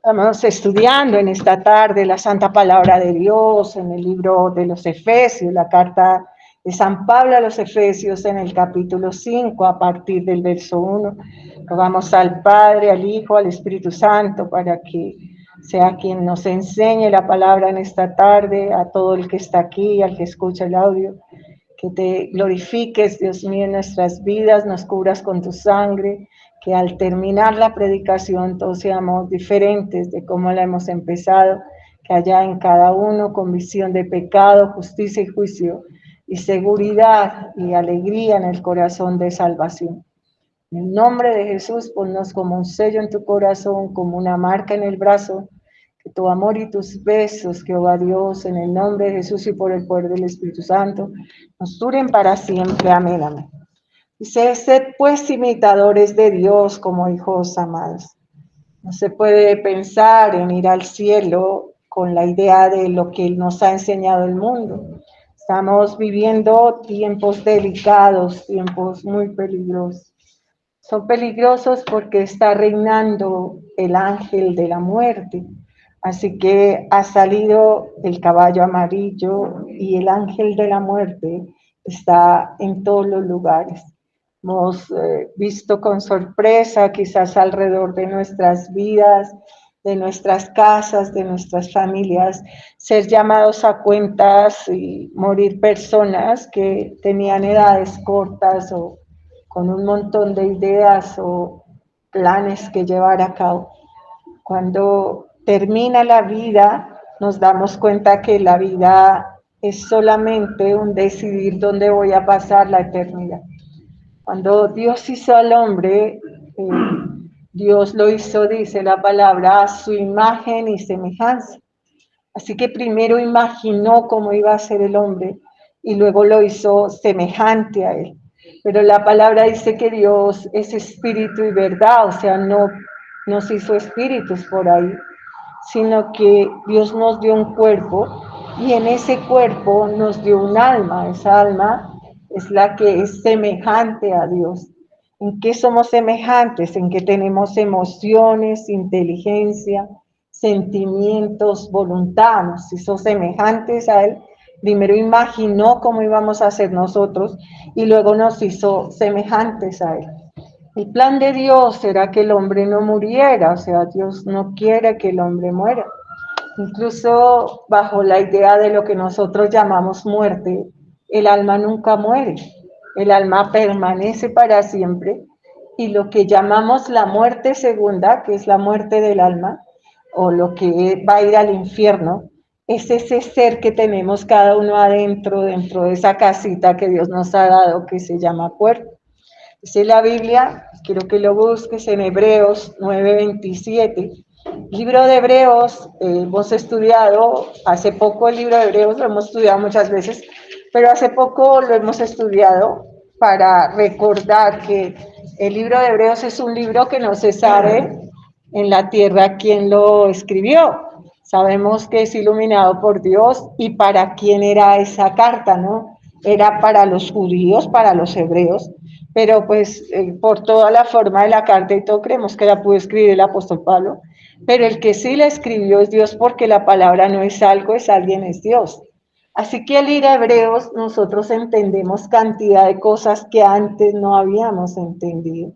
Estamos estudiando en esta tarde la Santa Palabra de Dios en el libro de los Efesios, la carta de San Pablo a los Efesios en el capítulo 5, a partir del verso 1. Rogamos al Padre, al Hijo, al Espíritu Santo para que sea quien nos enseñe la palabra en esta tarde, a todo el que está aquí, al que escucha el audio. Que te glorifiques, Dios mío, en nuestras vidas, nos cubras con tu sangre, que al terminar la predicación todos seamos diferentes de cómo la hemos empezado, que haya en cada uno convicción de pecado, justicia y juicio, y seguridad y alegría en el corazón de salvación. En el nombre de Jesús, ponnos como un sello en tu corazón, como una marca en el brazo, que tu amor y tus besos, Jehová Dios, en el nombre de Jesús y por el poder del Espíritu Santo, nos duren para siempre. Amén, amén. Dice, sed pues imitadores de Dios como hijos amados. No se puede pensar en ir al cielo con la idea de lo que nos ha enseñado el mundo. Estamos viviendo tiempos delicados, tiempos muy peligrosos. Son peligrosos porque está reinando el ángel de la muerte. Así que ha salido el caballo amarillo y el ángel de la muerte está en todos los lugares. Hemos visto con sorpresa, quizás alrededor de nuestras vidas, de nuestras casas, de nuestras familias, ser llamados a cuentas y morir personas que tenían edades cortas o con un montón de ideas o planes que llevar a cabo. Cuando termina la vida, nos damos cuenta que la vida es solamente un decidir dónde voy a pasar la eternidad. Cuando Dios hizo al hombre, Dios lo hizo, dice la palabra, a su imagen y semejanza. Así que primero imaginó cómo iba a ser el hombre y luego lo hizo semejante a él. Pero la palabra dice que Dios es espíritu y verdad, o sea, no nos hizo espíritus por ahí, sino que Dios nos dio un cuerpo y en ese cuerpo nos dio un alma. Esa alma es la que es semejante a Dios. ¿En qué somos semejantes? En que tenemos emociones, inteligencia, sentimientos, voluntad. Nos hizo semejantes a Él. Primero imaginó cómo íbamos a ser nosotros y luego nos hizo semejantes a Él. El plan de Dios era que el hombre no muriera, o sea, Dios no quiere que el hombre muera. Incluso bajo la idea de lo que nosotros llamamos muerte, el alma nunca muere, el alma permanece para siempre y lo que llamamos la muerte segunda, que es la muerte del alma, o lo que va a ir al infierno, es ese ser que tenemos cada uno adentro, dentro de esa casita que Dios nos ha dado, que se llama cuerpo. Dice la Biblia, quiero que lo busques en Hebreos 9:27. Libro de Hebreos, hemos estudiado hace poco el libro de Hebreos, lo hemos estudiado muchas veces, pero hace poco lo hemos estudiado para recordar que el libro de Hebreos es un libro que no se sabe en la tierra quién lo escribió. Sabemos que es iluminado por Dios y para quién era esa carta, ¿no? Era para los judíos, para los hebreos, pero pues por toda la forma de la carta y todo creemos que la pudo escribir el apóstol Pablo, pero el que sí la escribió es Dios porque la palabra no es algo, es alguien, es Dios. Así que al ir a Hebreos nosotros entendemos cantidad de cosas que antes no habíamos entendido.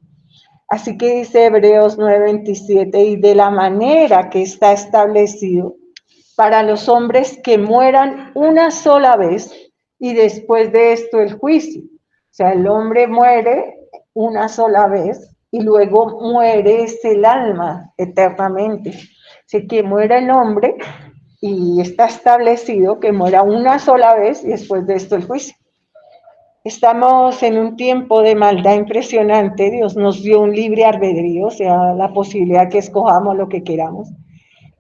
Así que dice Hebreos 9:27, y de la manera que está establecido para los hombres que mueran una sola vez y después de esto el juicio. O sea, el hombre muere una sola vez y luego muere es el alma eternamente. Así que muera el hombre y está establecido que muera una sola vez y después de esto el juicio. Estamos en un tiempo de maldad impresionante. Dios nos dio un libre albedrío, o sea, la posibilidad que escojamos lo que queramos.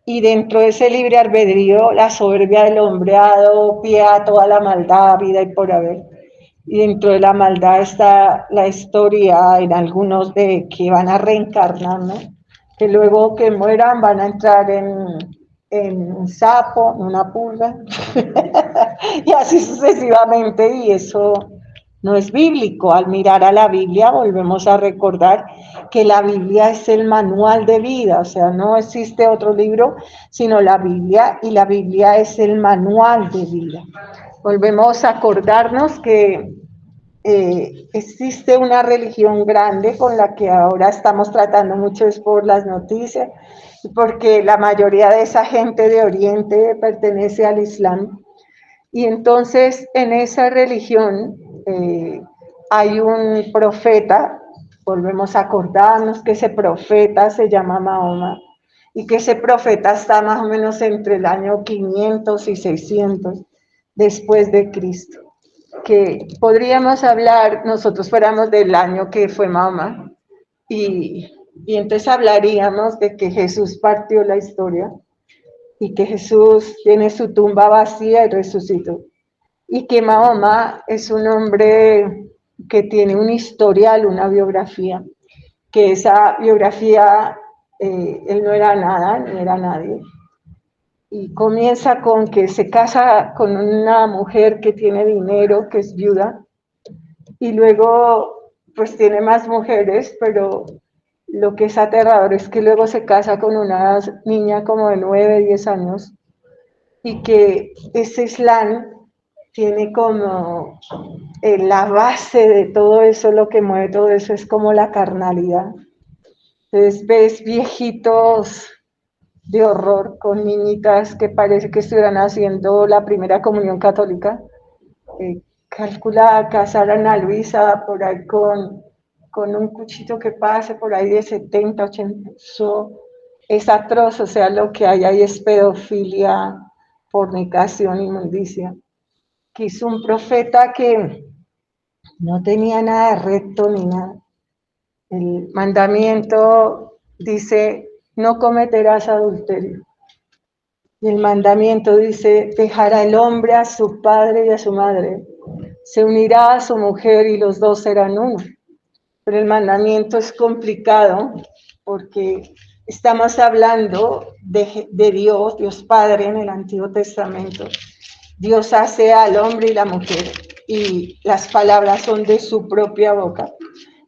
Y dentro de ese libre albedrío, la soberbia del hombre ha dado pie a toda la maldad, vida y por haber. Y dentro de la maldad está la historia en algunos de que van a reencarnar, ¿no? Que luego que mueran van a entrar en un sapo, en una pulga, y así sucesivamente, y eso no es bíblico. Al mirar a la Biblia volvemos a recordar que la Biblia es el manual de vida, o sea, no existe otro libro sino la Biblia, y la Biblia es el manual de vida. Volvemos a acordarnos que existe una religión grande con la que ahora estamos tratando mucho es por las noticias, porque la mayoría de esa gente de Oriente pertenece al Islam. Y entonces en esa religión hay un profeta, volvemos a acordarnos que ese profeta se llama Mahoma, y que ese profeta está más o menos entre el año 500 y 600 después de Cristo. Que podríamos hablar, nosotros fuéramos del año que fue Mahoma, y entonces hablaríamos de que Jesús partió la historia, y que Jesús tiene su tumba vacía y resucitó, y que Mahoma es un hombre que tiene un historial, una biografía, que esa biografía, él no era nada, no era nadie, y comienza con que se casa con una mujer que tiene dinero, que es viuda, y luego pues tiene más mujeres, pero lo que es aterrador es que luego se casa con una niña como de 9, 10 años, y que ese Islam tiene como la base de todo eso, lo que mueve todo eso es como la carnalidad. Entonces ves viejitos de horror con niñitas que parece que estuvieran haciendo la primera comunión católica. Calcula casar a Ana Luisa por ahí con un cuchito que pase por ahí de 70, 80. Eso es atroz, o sea, lo que hay ahí es pedofilia, fornicación, inmundicia. Que es un profeta que no tenía nada recto ni nada. El mandamiento dice, no cometerás adulterio. Y el mandamiento dice, dejará el hombre a su padre y a su madre, se unirá a su mujer y los dos serán uno. Pero el mandamiento es complicado porque estamos hablando de Dios, Dios Padre en el Antiguo Testamento. Dios hace al hombre y la mujer, y las palabras son de su propia boca.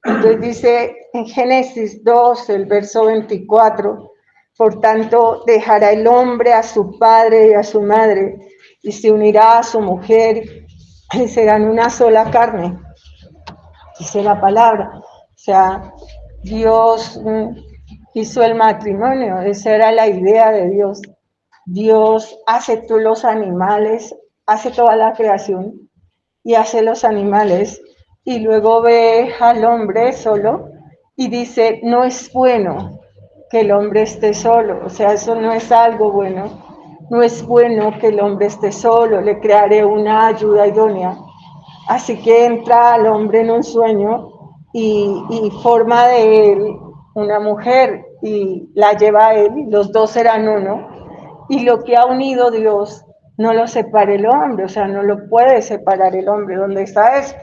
Entonces dice en Génesis 2, el verso 24, por tanto dejará el hombre a su padre y a su madre, y se unirá a su mujer, y serán una sola carne. Dice la palabra. O sea, Dios hizo el matrimonio, esa era la idea de Dios. Dios hace todos los animales, hace toda la creación y hace los animales, y luego ve al hombre solo y dice, no es bueno que el hombre esté solo, o sea, eso no es algo bueno, no es bueno que el hombre esté solo, le crearé una ayuda idónea. Así que entra al hombre en un sueño y forma de él una mujer y la lleva a él, los dos serán uno, y lo que ha unido Dios no lo separa el hombre, o sea, no lo puede separar el hombre. ¿Dónde está eso?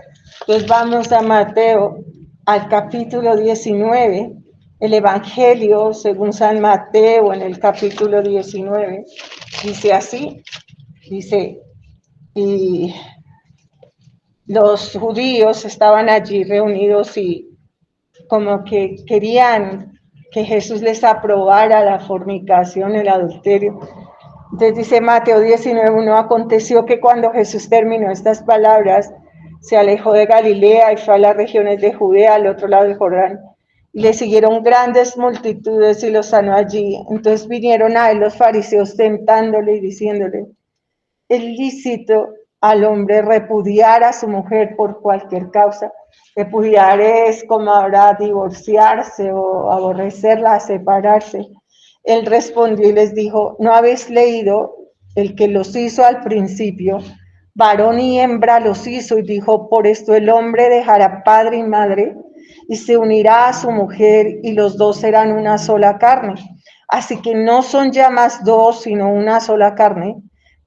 Entonces vamos a Mateo, al capítulo 19, el Evangelio según San Mateo en el capítulo 19, dice así, dice, y los judíos estaban allí reunidos y como que querían que Jesús les aprobara la fornicación, el adulterio. Entonces dice Mateo 19:1, aconteció que cuando Jesús terminó estas palabras, se alejó de Galilea y fue a las regiones de Judea, al otro lado del Jordán, y le siguieron grandes multitudes y los sanó allí. Entonces vinieron a él los fariseos tentándole y diciéndole, es lícito al hombre repudiar a su mujer por cualquier causa. Repudiar es como ahora divorciarse o aborrecerla, separarse. Él respondió y les dijo, ¿no habéis leído el que los hizo al principio? Varón y hembra los hizo, y dijo, por esto el hombre dejará padre y madre y se unirá a su mujer y los dos serán una sola carne. Así que no son ya más dos, sino una sola carne.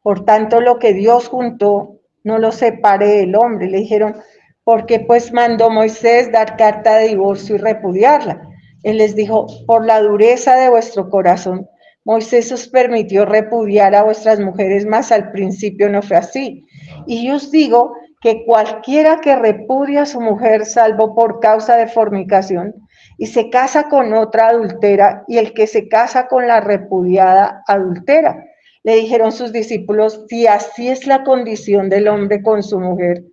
Por tanto, lo que Dios juntó, no lo separe el hombre. Le dijeron, ¿por qué pues mandó Moisés dar carta de divorcio y repudiarla? Él les dijo, por la dureza de vuestro corazón, Moisés os permitió repudiar a vuestras mujeres, mas al principio no fue así. Y yo os digo que cualquiera que repudia a su mujer salvo por causa de fornicación y se casa con otra adultera, y el que se casa con la repudiada adultera. Le dijeron sus discípulos, si así es la condición del hombre con su mujer,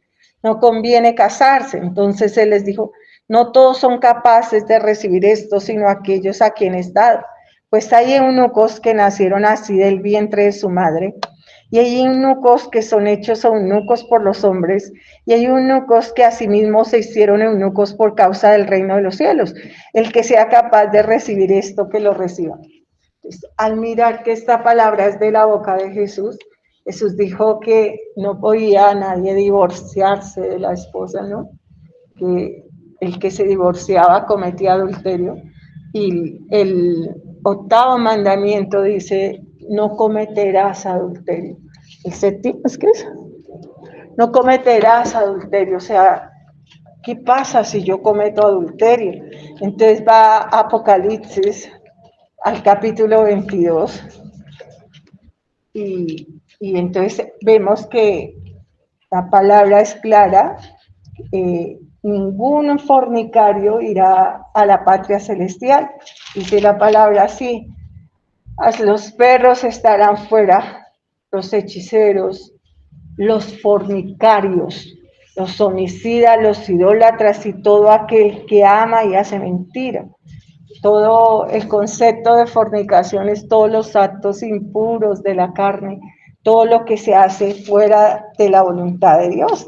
no conviene casarse. Entonces él les dijo, no todos son capaces de recibir esto, sino aquellos a quienes dado. Pues hay eunucos que nacieron así del vientre de su madre, y hay eunucos que son hechos eunucos por los hombres, y hay eunucos que asimismo se hicieron eunucos por causa del reino de los cielos. El que sea capaz de recibir esto, que lo reciba. Entonces, al mirar que esta palabra es de la boca de Jesús, Jesús dijo que no podía nadie divorciarse de la esposa, ¿no? Que el que se divorciaba cometía adulterio. Y el octavo mandamiento dice, no cometerás adulterio. El séptimo, ¿es qué es? No cometerás adulterio. O sea, ¿qué pasa si yo cometo adulterio? Entonces va a Apocalipsis, al capítulo 22, y entonces vemos que la palabra es clara, ningún fornicario irá a la patria celestial. Dice la palabra así, los perros estarán fuera, los hechiceros, los fornicarios, los homicidas, los idólatras y todo aquel que ama y hace mentira. Todo el concepto de fornicación es todos los actos impuros de la carne, todo lo que se hace fuera de la voluntad de Dios.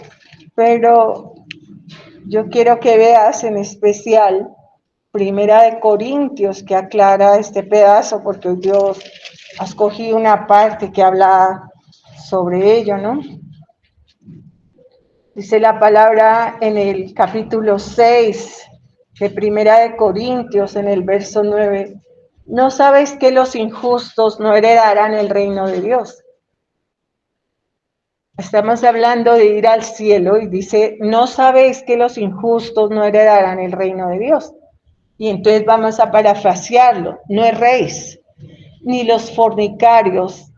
Pero yo quiero que veas en especial Primera de Corintios, que aclara este pedazo, porque Dios ha escogido una parte que habla sobre ello, ¿no? Dice la palabra en el capítulo 6 de Primera de Corintios, en el verso 9, ¿no sabéis que los injustos no heredarán el reino de Dios? Estamos hablando de ir al cielo y dice, ¿no sabéis que los injustos no heredarán el reino de Dios? Y entonces vamos a parafrasearlo, no erréis, ni los fornicarios,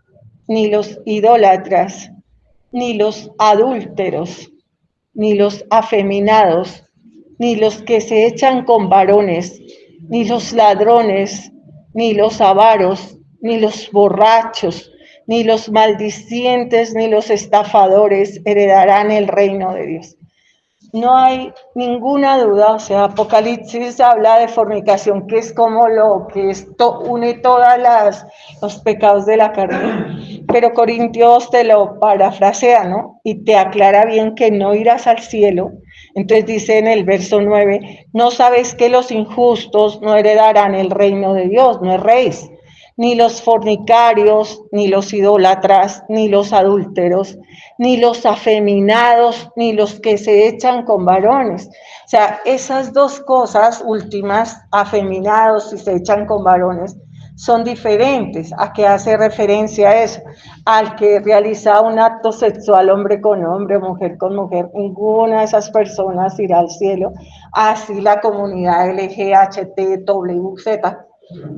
ni los idólatras, ni los adúlteros, ni los afeminados, ni los que se echan con varones, ni los ladrones, ni los avaros, ni los borrachos, ni los maldicientes, ni los estafadores heredarán el reino de Dios. No hay ninguna duda, o sea, Apocalipsis habla de fornicación, que es como lo que une todas los pecados de la carne, pero Corintios te lo parafrasea, ¿no? Y te aclara bien que no irás al cielo. Entonces dice en el verso 9, no sabes que los injustos no heredarán el reino de Dios, no erréis, ni los fornicarios, ni los idólatras, ni los adúlteros, ni los afeminados, ni los que se echan con varones. O sea, esas dos cosas últimas, afeminados y se echan con varones, son diferentes. ¿A qué hace referencia eso? Al que realiza un acto sexual hombre con hombre, mujer con mujer. Ninguna de esas personas irá al cielo. Así la comunidad LGHTWZ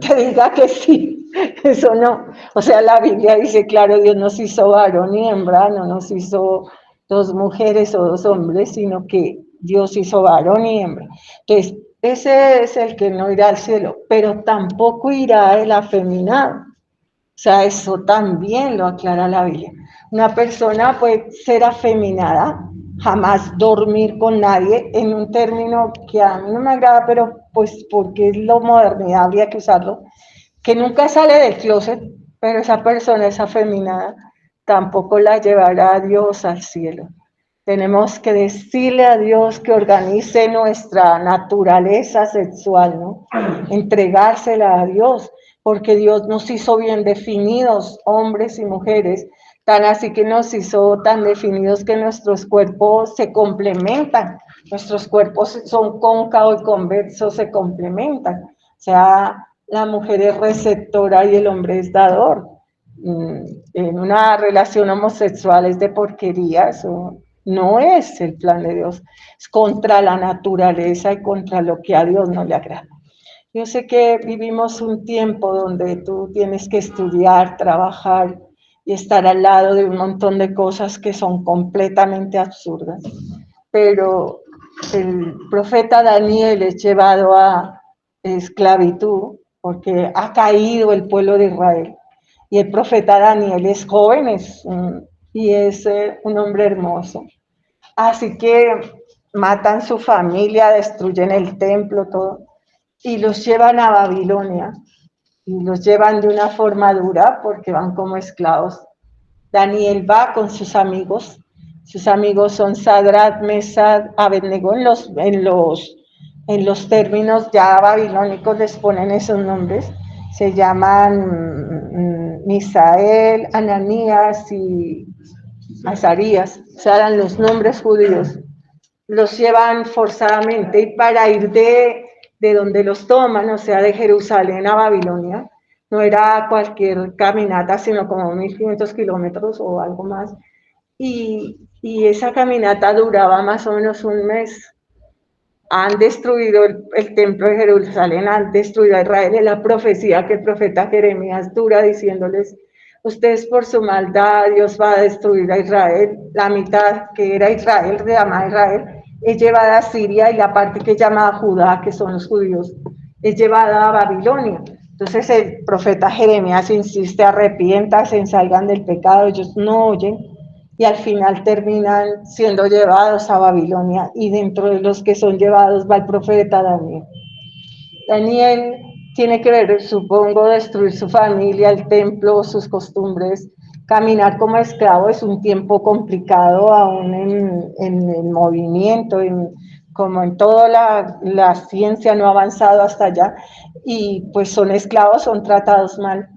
que diga que sí, eso no. O sea, la Biblia dice, claro, Dios nos hizo varón y hembra, no nos hizo dos mujeres o dos hombres, sino que Dios hizo varón y hembra. Entonces, ese es el que no irá al cielo, pero tampoco irá el afeminado. O sea, eso también lo aclara la Biblia. Una persona puede ser afeminada, jamás dormir con nadie, en un término que a mí no me agrada, pero pues porque es la modernidad, habría que usarlo, que nunca sale del closet, pero esa persona es afeminada, tampoco la llevará a Dios al cielo. Tenemos que decirle a Dios que organice nuestra naturaleza sexual, ¿no? Entregársela a Dios, porque Dios nos hizo bien definidos, hombres y mujeres, tan así que nos hizo tan definidos que nuestros cuerpos se complementan, nuestros cuerpos son cóncavos y convexos, se complementan. O sea, la mujer es receptora y el hombre es dador. En una relación homosexual es de porquería, eso no es el plan de Dios, es contra la naturaleza y contra lo que a Dios no le agrada. Yo sé que vivimos un tiempo donde tú tienes que estudiar, trabajar, y estar al lado de un montón de cosas que son completamente absurdas. Pero el profeta Daniel es llevado a esclavitud porque ha caído el pueblo de Israel. Y el profeta Daniel es joven y es un hombre hermoso. Así que matan su familia, destruyen el templo, todo, y los llevan a Babilonia. Y los llevan de una forma dura porque van como esclavos. Daniel va con sus amigos son Sadrat, Mesad, Abednego, en los términos ya babilónicos les ponen esos nombres, se llaman Misael, Ananías y Azarías, o sea, eran los nombres judíos. Los llevan forzadamente y para ir de donde los toman, o sea, de Jerusalén a Babilonia, no era cualquier caminata, sino como 1500 kilómetros o algo más. Y esa caminata duraba más o menos un mes. Han destruido el templo de Jerusalén, han destruido a Israel. Es la profecía que el profeta Jeremías dura diciéndoles, ustedes por su maldad, Dios va a destruir a Israel. La mitad que era Israel, se llama Israel, es llevada a Siria y la parte que llama Judá, que son los judíos, es llevada a Babilonia. Entonces el profeta Jeremías insiste, arrepiéntanse, salgan del pecado, ellos no oyen y al final terminan siendo llevados a Babilonia y dentro de los que son llevados va el profeta Daniel. Daniel tiene que ver, supongo, destruir su familia, el templo, sus costumbres. Caminar como esclavo es un tiempo complicado aún en el movimiento, como en toda la ciencia no ha avanzado hasta allá y pues son esclavos, son tratados mal.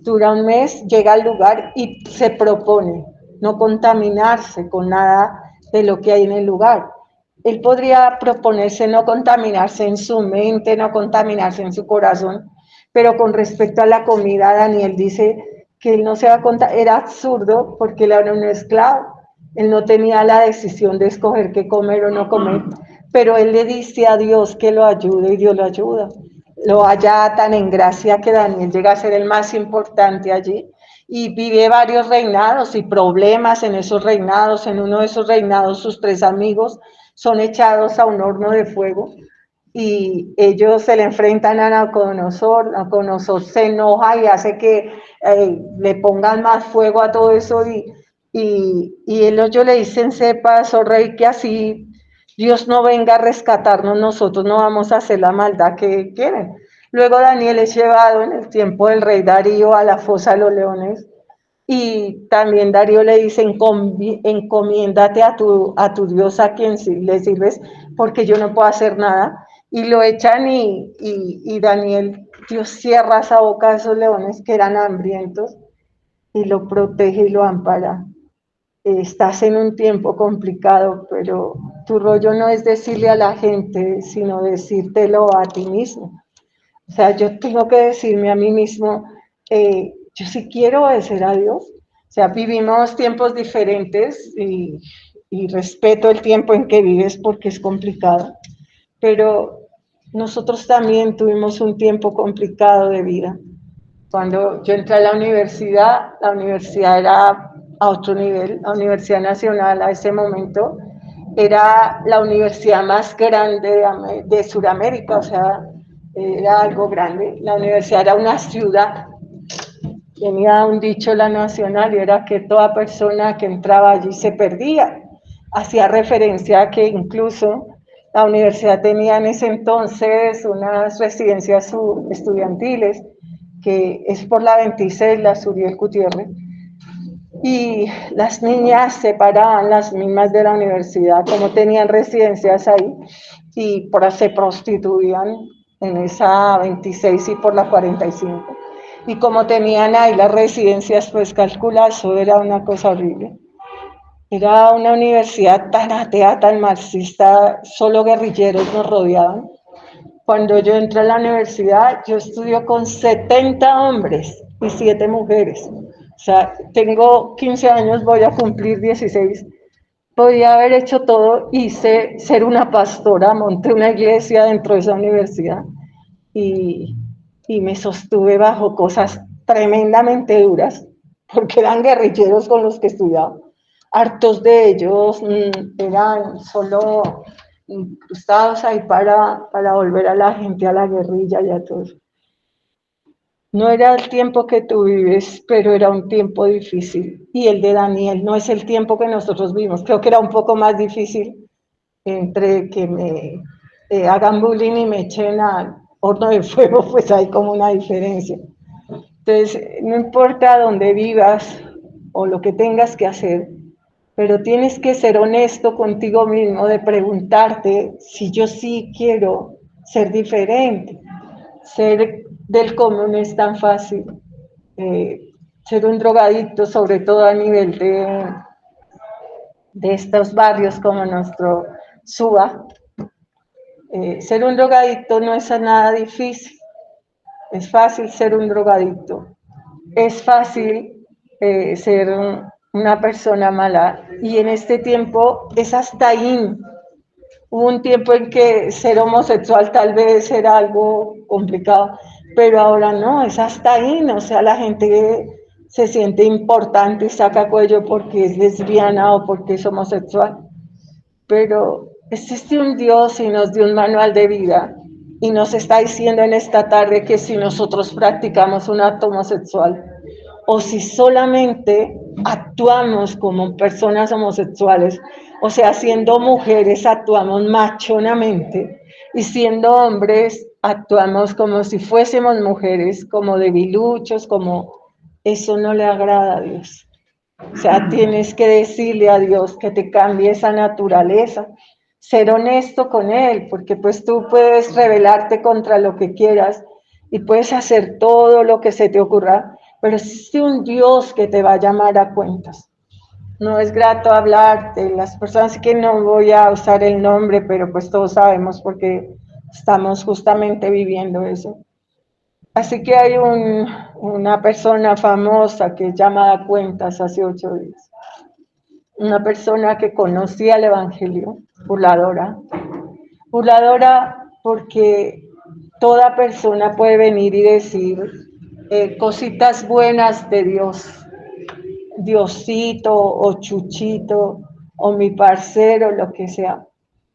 Dura un mes, llega al lugar y se propone no contaminarse con nada de lo que hay en el lugar. Él podría proponerse no contaminarse en su mente, no contaminarse en su corazón, pero con respecto a la comida, Daniel dice que él no se va a contar, era absurdo porque él era un esclavo, él no tenía la decisión de escoger qué comer o no comer, pero él le dice a Dios que lo ayude y Dios lo ayuda. Lo halla tan en gracia que Daniel llega a ser el más importante allí y vive varios reinados y problemas en esos reinados. En uno de esos reinados sus tres amigos son echados a un horno de fuego y ellos se le enfrentan a Nabucodonosor. Nabucodonosor se enoja y hace que le pongan más fuego a todo eso y ellos le dicen, sepas, oh rey, que así Dios no venga a rescatarnos, nosotros no vamos a hacer la maldad que quieren. Luego Daniel es llevado en el tiempo del rey Darío a la fosa de los leones y también Darío le dice, encomiéndate a tu Dios a quien le sirves, porque yo no puedo hacer nada. Y lo echan y Daniel, Dios cierra esa boca de esos leones que eran hambrientos y lo protege y lo ampara. Estás en un tiempo complicado, pero tu rollo no es decirle a la gente, sino decírtelo a ti mismo. O sea, yo tengo que decirme a mí mismo, yo sí quiero obedecer a Dios. O sea, vivimos tiempos diferentes y respeto el tiempo en que vives porque es complicado, pero nosotros también tuvimos un tiempo complicado de vida. Cuando yo entré a la universidad era a otro nivel, la Universidad Nacional a ese momento era la universidad más grande de Sudamérica, o sea, era algo grande. La universidad era una ciudad, tenía un dicho la nacional y era que toda persona que entraba allí se perdía. Hacía referencia a que incluso la universidad tenía en ese entonces unas residencias estudiantiles, que es por la 26, la Suriel Gutiérrez, y las niñas se paraban las mismas de la universidad, como tenían residencias ahí, y se prostituían en esa 26 y por la 45. Y como tenían ahí las residencias, pues calcula, eso era una cosa horrible. Era una universidad tan atea, tan marxista, solo guerrilleros nos rodeaban. Cuando yo entré a la universidad, yo estudio con 70 hombres y 7 mujeres. O sea, tengo 15 años, voy a cumplir 16. Podía haber hecho todo, hice ser una pastora, monté una iglesia dentro de esa universidad y, y me sostuve bajo cosas tremendamente duras. porque eran guerrilleros con los que estudiaba. Hartos de ellos eran solo incrustados ahí para volver a la gente a la guerrilla y a todo eso. No era el tiempo que tú vives, pero era un tiempo difícil. Y el de Daniel no es el tiempo que nosotros vivimos. Creo que era un poco más difícil entre que me hagan bullying y me echen al horno de fuego, pues hay como una diferencia. Entonces, no importa dónde vivas o lo que tengas que hacer, pero tienes que ser honesto contigo mismo de preguntarte si yo sí quiero ser diferente. Ser del común es tan fácil. Ser un drogadicto, sobre todo a nivel de estos barrios como nuestro Suba, ser un drogadicto no es nada difícil. Es fácil ser un drogadicto. Es fácil ser una persona mala. Y en este tiempo es hasta ahí. Hubo un tiempo en que ser homosexual tal vez era algo complicado, pero ahora no, es hasta ahí, o sea, la gente se siente importante y saca cuello porque es lesbiana o porque es homosexual, pero existe un Dios y nos dio un manual de vida y nos está diciendo en esta tarde que si nosotros practicamos un acto homosexual o si solamente actuamos como personas homosexuales, o sea, siendo mujeres actuamos machonamente y siendo hombres actuamos como si fuésemos mujeres, como debiluchos, como eso no le agrada a Dios. O sea, tienes que decirle a Dios que te cambie esa naturaleza, ser honesto con Él, porque pues tú puedes rebelarte contra lo que quieras y puedes hacer todo lo que se te ocurra, pero existe un Dios que te va a llamar a cuentas. No es grato hablar de las personas que no voy a usar el nombre, pero pues todos sabemos porque estamos justamente viviendo eso. Así que hay una persona famosa que llama a cuentas hace 8 días. Una persona que conocía el Evangelio, burladora. Burladora porque toda persona puede venir y decir cositas buenas de Dios. Diosito o Chuchito o mi parcero, lo que sea.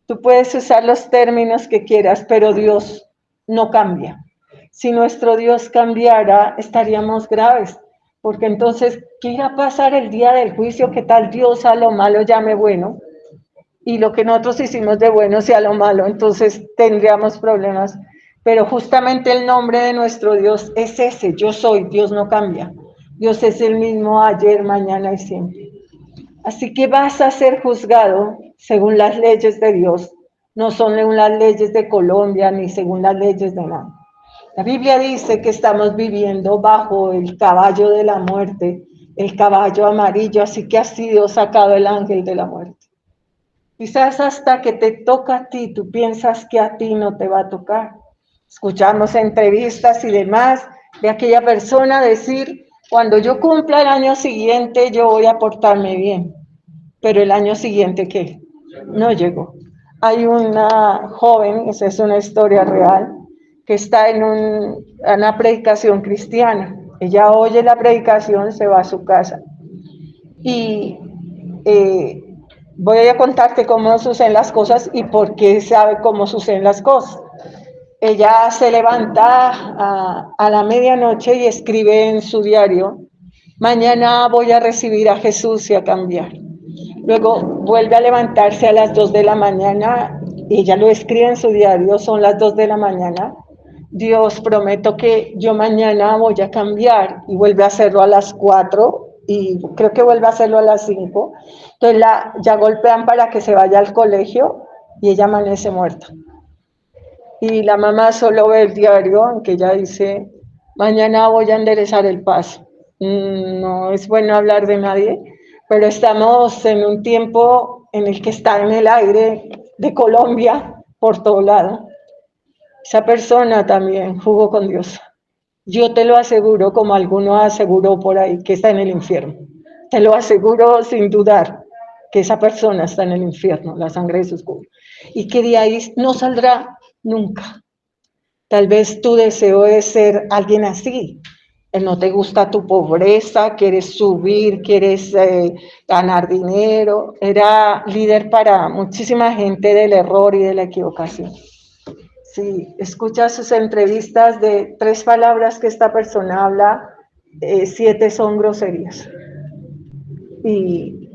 Tú puedes usar los términos que quieras, pero Dios no cambia. Si nuestro Dios cambiara, estaríamos graves, porque entonces, ¿qué irá a pasar el día del juicio? ¿Qué tal Dios a lo malo llame bueno? Y lo que nosotros hicimos de bueno sea lo malo, entonces tendríamos problemas. Pero justamente el nombre de nuestro Dios es ese, yo soy, Dios no cambia. Dios es el mismo ayer, mañana y siempre. Así que vas a ser juzgado según las leyes de Dios, no son según las leyes de Colombia ni según las leyes de nada. La Biblia dice que estamos viviendo bajo el caballo de la muerte, el caballo amarillo, así que ha sido sacado el ángel de la muerte. Quizás hasta que te toca a ti, tú piensas que a ti no te va a tocar. Escuchamos entrevistas y demás de aquella persona decir, cuando yo cumpla el año siguiente, yo voy a portarme bien. Pero el año siguiente, ¿qué? No llegó. Hay una joven, esa es una historia real, que está en una predicación cristiana. Ella oye la predicación, se va a su casa. Y voy a contarte cómo suceden las cosas y por qué sabe cómo suceden las cosas. Ella se levanta a la medianoche y escribe en su diario, mañana voy a recibir a Jesús y a cambiar. Luego vuelve a levantarse a las 2 de la mañana, ella lo escribe en su diario, son las 2 de la mañana. Dios, prometo que yo mañana voy a cambiar, y vuelve a hacerlo a las 4 y creo que vuelve a hacerlo a las 5. Entonces ya golpean para que se vaya al colegio y ella amanece muerta. Y la mamá solo ve el diario en que ella dice, mañana voy a enderezar el paso. No es bueno hablar de nadie, pero estamos en un tiempo en el que está en el aire de Colombia por todo lado. Esa persona también jugó con Dios. Yo te lo aseguro, como alguno aseguró por ahí, que está en el infierno. Te lo aseguro sin dudar que esa persona está en el infierno, la sangre de sus cubos. Y que de ahí no saldrá nunca. Tal vez tu deseo es ser alguien así, No te gusta tu pobreza, quieres subir, quieres ganar dinero. Era líder para muchísima gente del error y de la equivocación. Si escuchas sus entrevistas, de 3 palabras que esta persona habla, 7 son groserías. Y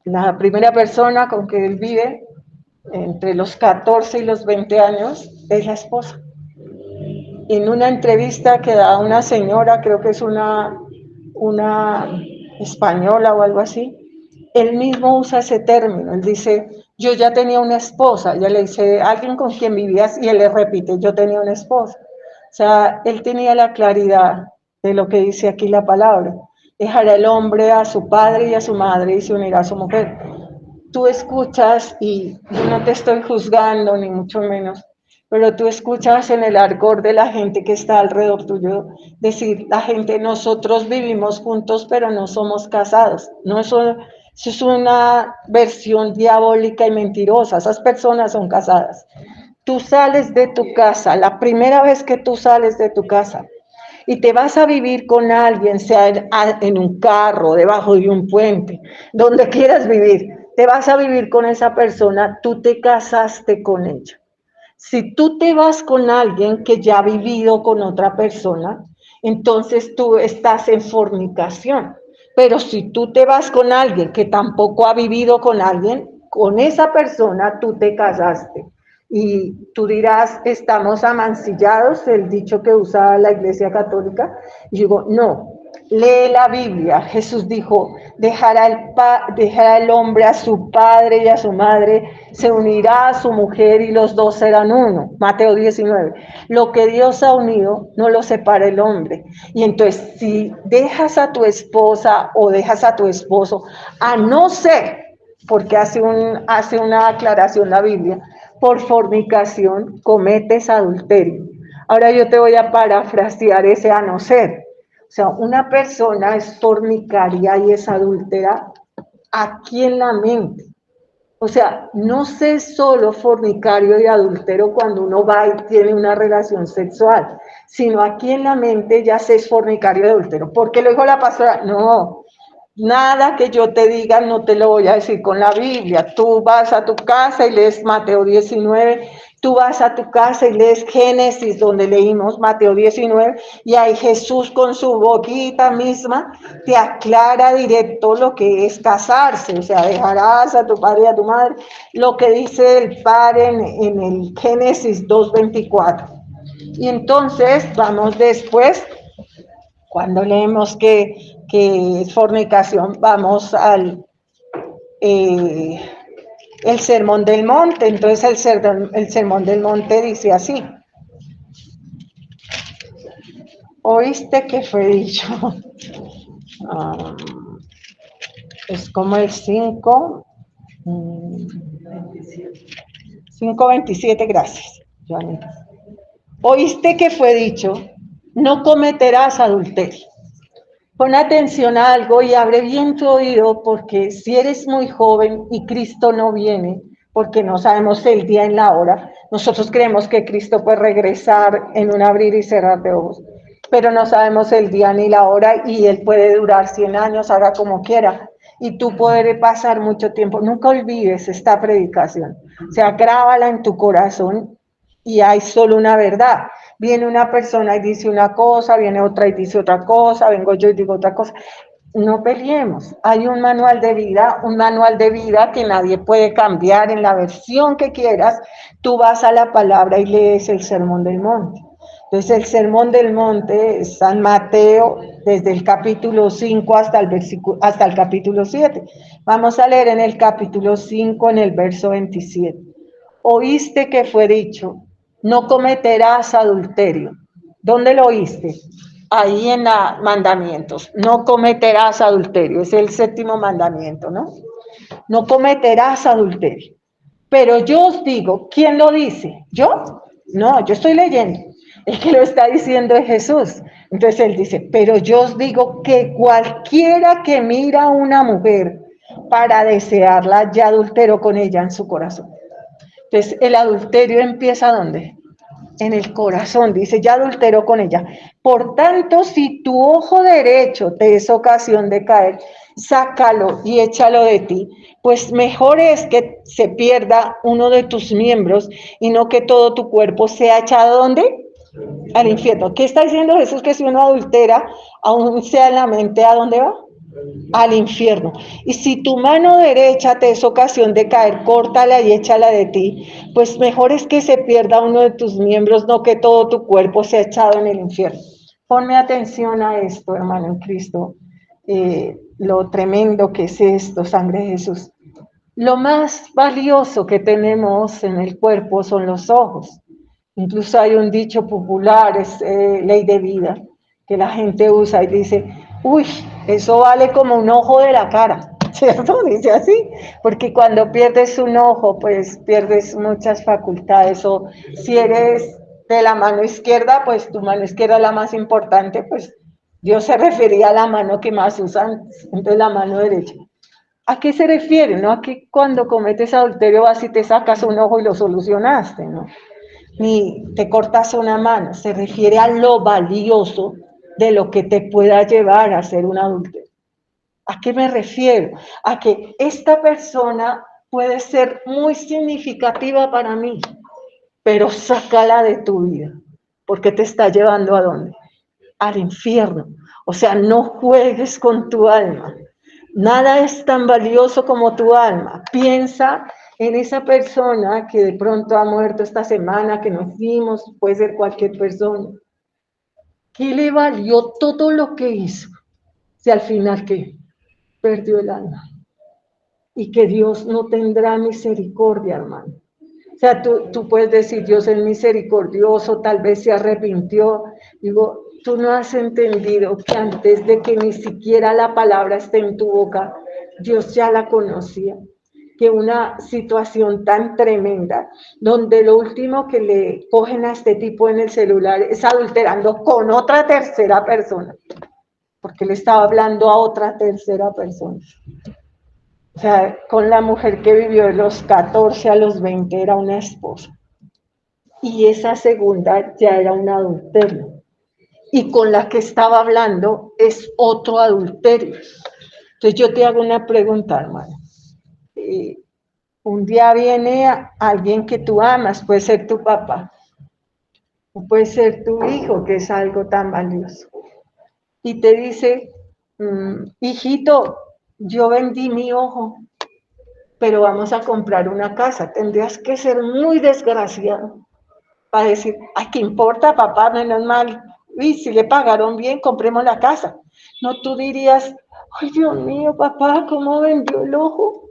la primera persona con que él vive, entre los 14 y los 20 años, es la esposa. En una entrevista que da una señora, creo que es una española o algo así, él mismo usa ese término. Él dice, yo ya tenía una esposa. Ella le dice, alguien con quien vivías, y él le repite, yo tenía una esposa. O sea, él tenía la claridad de lo que dice aquí la palabra. Dejará el hombre a su padre y a su madre y se unirá a su mujer. Tú escuchas, y yo no te estoy juzgando, ni mucho menos, pero tú escuchas en el argot de la gente que está alrededor tuyo decir, la gente, nosotros vivimos juntos, pero no somos casados. No, eso es una versión diabólica y mentirosa. Esas personas son casadas. Tú sales de tu casa, la primera vez que tú sales de tu casa, y te vas a vivir con alguien, sea en un carro, debajo de un puente, donde quieras vivir, te vas a vivir con esa persona, tú te casaste con ella. Si tú te vas con alguien que ya ha vivido con otra persona, entonces tú estás en fornicación. Pero si tú te vas con alguien que tampoco ha vivido con alguien, con esa persona tú te casaste. Y tú dirás, estamos amancillados, el dicho que usa la Iglesia Católica. Y digo, no, lee la Biblia. Jesús dijo, dejará el hombre a su padre y a su madre, se unirá a su mujer y los dos serán uno. Mateo 19. Lo que Dios ha unido, no lo separa el hombre. Y entonces, si dejas a tu esposa o dejas a tu esposo, a no ser, porque hace una aclaración la Biblia, por fornicación cometes adulterio. Ahora yo te voy a parafrasear ese a no ser. O sea, una persona es fornicaria y es adúltera aquí en la mente. O sea, no se es solo fornicario y adúltero cuando uno va y tiene una relación sexual, sino aquí en la mente ya se es fornicario y adúltero. ¿Por qué lo dijo la pastora? No, nada que yo te diga no te lo voy a decir con la Biblia. Tú vas a tu casa y lees Mateo 19, tú vas a tu casa y lees Génesis, donde leímos Mateo 19, y ahí Jesús con su boquita misma te aclara directo lo que es casarse. O sea, dejarás a tu padre y a tu madre, lo que dice el Padre en el Génesis 2:24. Y entonces vamos después, cuando leemos que es fornicación, vamos al el Sermón del Monte. Entonces el Sermón del Monte dice así: oíste que fue dicho, es como el 5:27, gracias, Joanita. Oíste que fue dicho, no cometerás adulterio. Pon atención a algo y abre bien tu oído, porque si eres muy joven y Cristo no viene, porque no sabemos el día y la hora, nosotros creemos que Cristo puede regresar en un abrir y cerrar de ojos, pero no sabemos el día ni la hora, y Él puede durar 100 años, haga como quiera, y tú puedes pasar mucho tiempo. Nunca olvides esta predicación, o sea, grábala en tu corazón, y hay solo una verdad. Viene una persona y dice una cosa, viene otra y dice otra cosa, vengo yo y digo otra cosa. No peleemos. Hay un manual de vida que nadie puede cambiar en la versión que quieras. Tú vas a la palabra y lees el Sermón del Monte. Entonces, el Sermón del Monte es San Mateo, desde el capítulo 5 hasta el capítulo 7. Vamos a leer en el capítulo 5, en el verso 27. Oíste que fue dicho, no cometerás adulterio. ¿Dónde lo oíste? Ahí en los mandamientos. No cometerás adulterio. Es el 7º mandamiento, ¿no? No cometerás adulterio. Pero yo os digo, ¿quién lo dice? ¿Yo? No, yo estoy leyendo. El que lo está diciendo es Jesús. Entonces él dice, pero yo os digo que cualquiera que mira a una mujer para desearla, ya adulteró con ella en su corazón. Entonces, ¿el adulterio empieza dónde? en el corazón, dice, ya adulteró con ella. Por tanto, si tu ojo derecho te es ocasión de caer, sácalo y échalo de ti, pues mejor es que se pierda uno de tus miembros y no que todo tu cuerpo sea echado ¿dónde? Al infierno. ¿Qué está diciendo Jesús? Que si uno adultera, aún sea en la mente, ¿a dónde va? Al infierno. Y si tu mano derecha te es ocasión de caer, córtala y échala de ti, pues mejor es que se pierda uno de tus miembros, no que todo tu cuerpo sea echado en el infierno. Ponme atención a esto, hermano en Cristo, lo tremendo que es esto, sangre de Jesús. Lo más valioso que tenemos en el cuerpo son los ojos. Incluso hay un dicho popular, es ley de vida, que la gente usa y dice, uy, eso vale como un ojo de la cara, ¿cierto? Dice así, porque cuando pierdes un ojo, pues pierdes muchas facultades, o si eres de la mano izquierda, pues tu mano izquierda es la más importante, pues Dios se refería a la mano que más usan, entonces la mano derecha. ¿A qué se refiere? No a que cuando cometes adulterio vas y te sacas un ojo y lo solucionaste, ¿no? Ni te cortas una mano, se refiere a lo valioso de lo que te pueda llevar a ser un adúltero. ¿A qué me refiero? A que esta persona puede ser muy significativa para mí, pero sácala de tu vida, porque te está llevando ¿a dónde? Al infierno. O sea, no juegues con tu alma. Nada es tan valioso como tu alma. Piensa en esa persona que de pronto ha muerto esta semana, que nos vimos, puede ser cualquier persona. ¿Qué le valió todo lo que hizo? Si al final, ¿qué? Perdió el alma. Y que Dios no tendrá misericordia, hermano. O sea, tú puedes decir, Dios es misericordioso, tal vez se arrepintió. Digo, tú no has entendido que antes de que ni siquiera la palabra esté en tu boca, Dios ya la conocía. Que una situación tan tremenda, donde lo último que le cogen a este tipo en el celular es adulterando con otra tercera persona, porque le estaba hablando a otra tercera persona. O sea, con la mujer que vivió de los 14 a los 20 era una esposa. Y esa segunda ya era un adulterio. Y con la que estaba hablando es otro adulterio. Entonces yo te hago una pregunta, hermano. Un día viene alguien que tú amas, puede ser tu papá, o puede ser tu hijo, que es algo tan valioso. Y te dice, hijito, yo vendí mi ojo, pero vamos a comprar una casa. Tendrías que ser muy desgraciado para decir, ay, ¿qué importa, papá? Menos mal. Y si le pagaron bien, compremos la casa. No, tú dirías, ay, Dios mío, papá, ¿cómo vendió el ojo?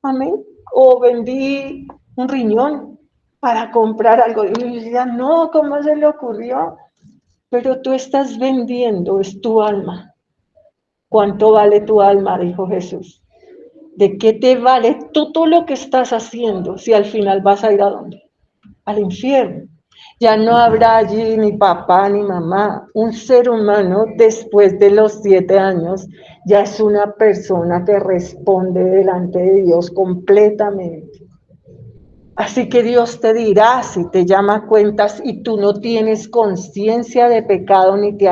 Amén. O vendí un riñón para comprar algo. Y yo decía, no, ¿cómo se le ocurrió? Pero tú estás vendiendo, es tu alma. ¿Cuánto vale tu alma? Dijo Jesús. ¿De qué te vale todo lo que estás haciendo si al final vas a ir a dónde? Al infierno. Ya no habrá allí ni papá ni mamá. Un ser humano después de los 7 años ya es una persona que responde delante de Dios completamente. Así que Dios te dirá si te llama a cuentas y tú no tienes conciencia de pecado ni te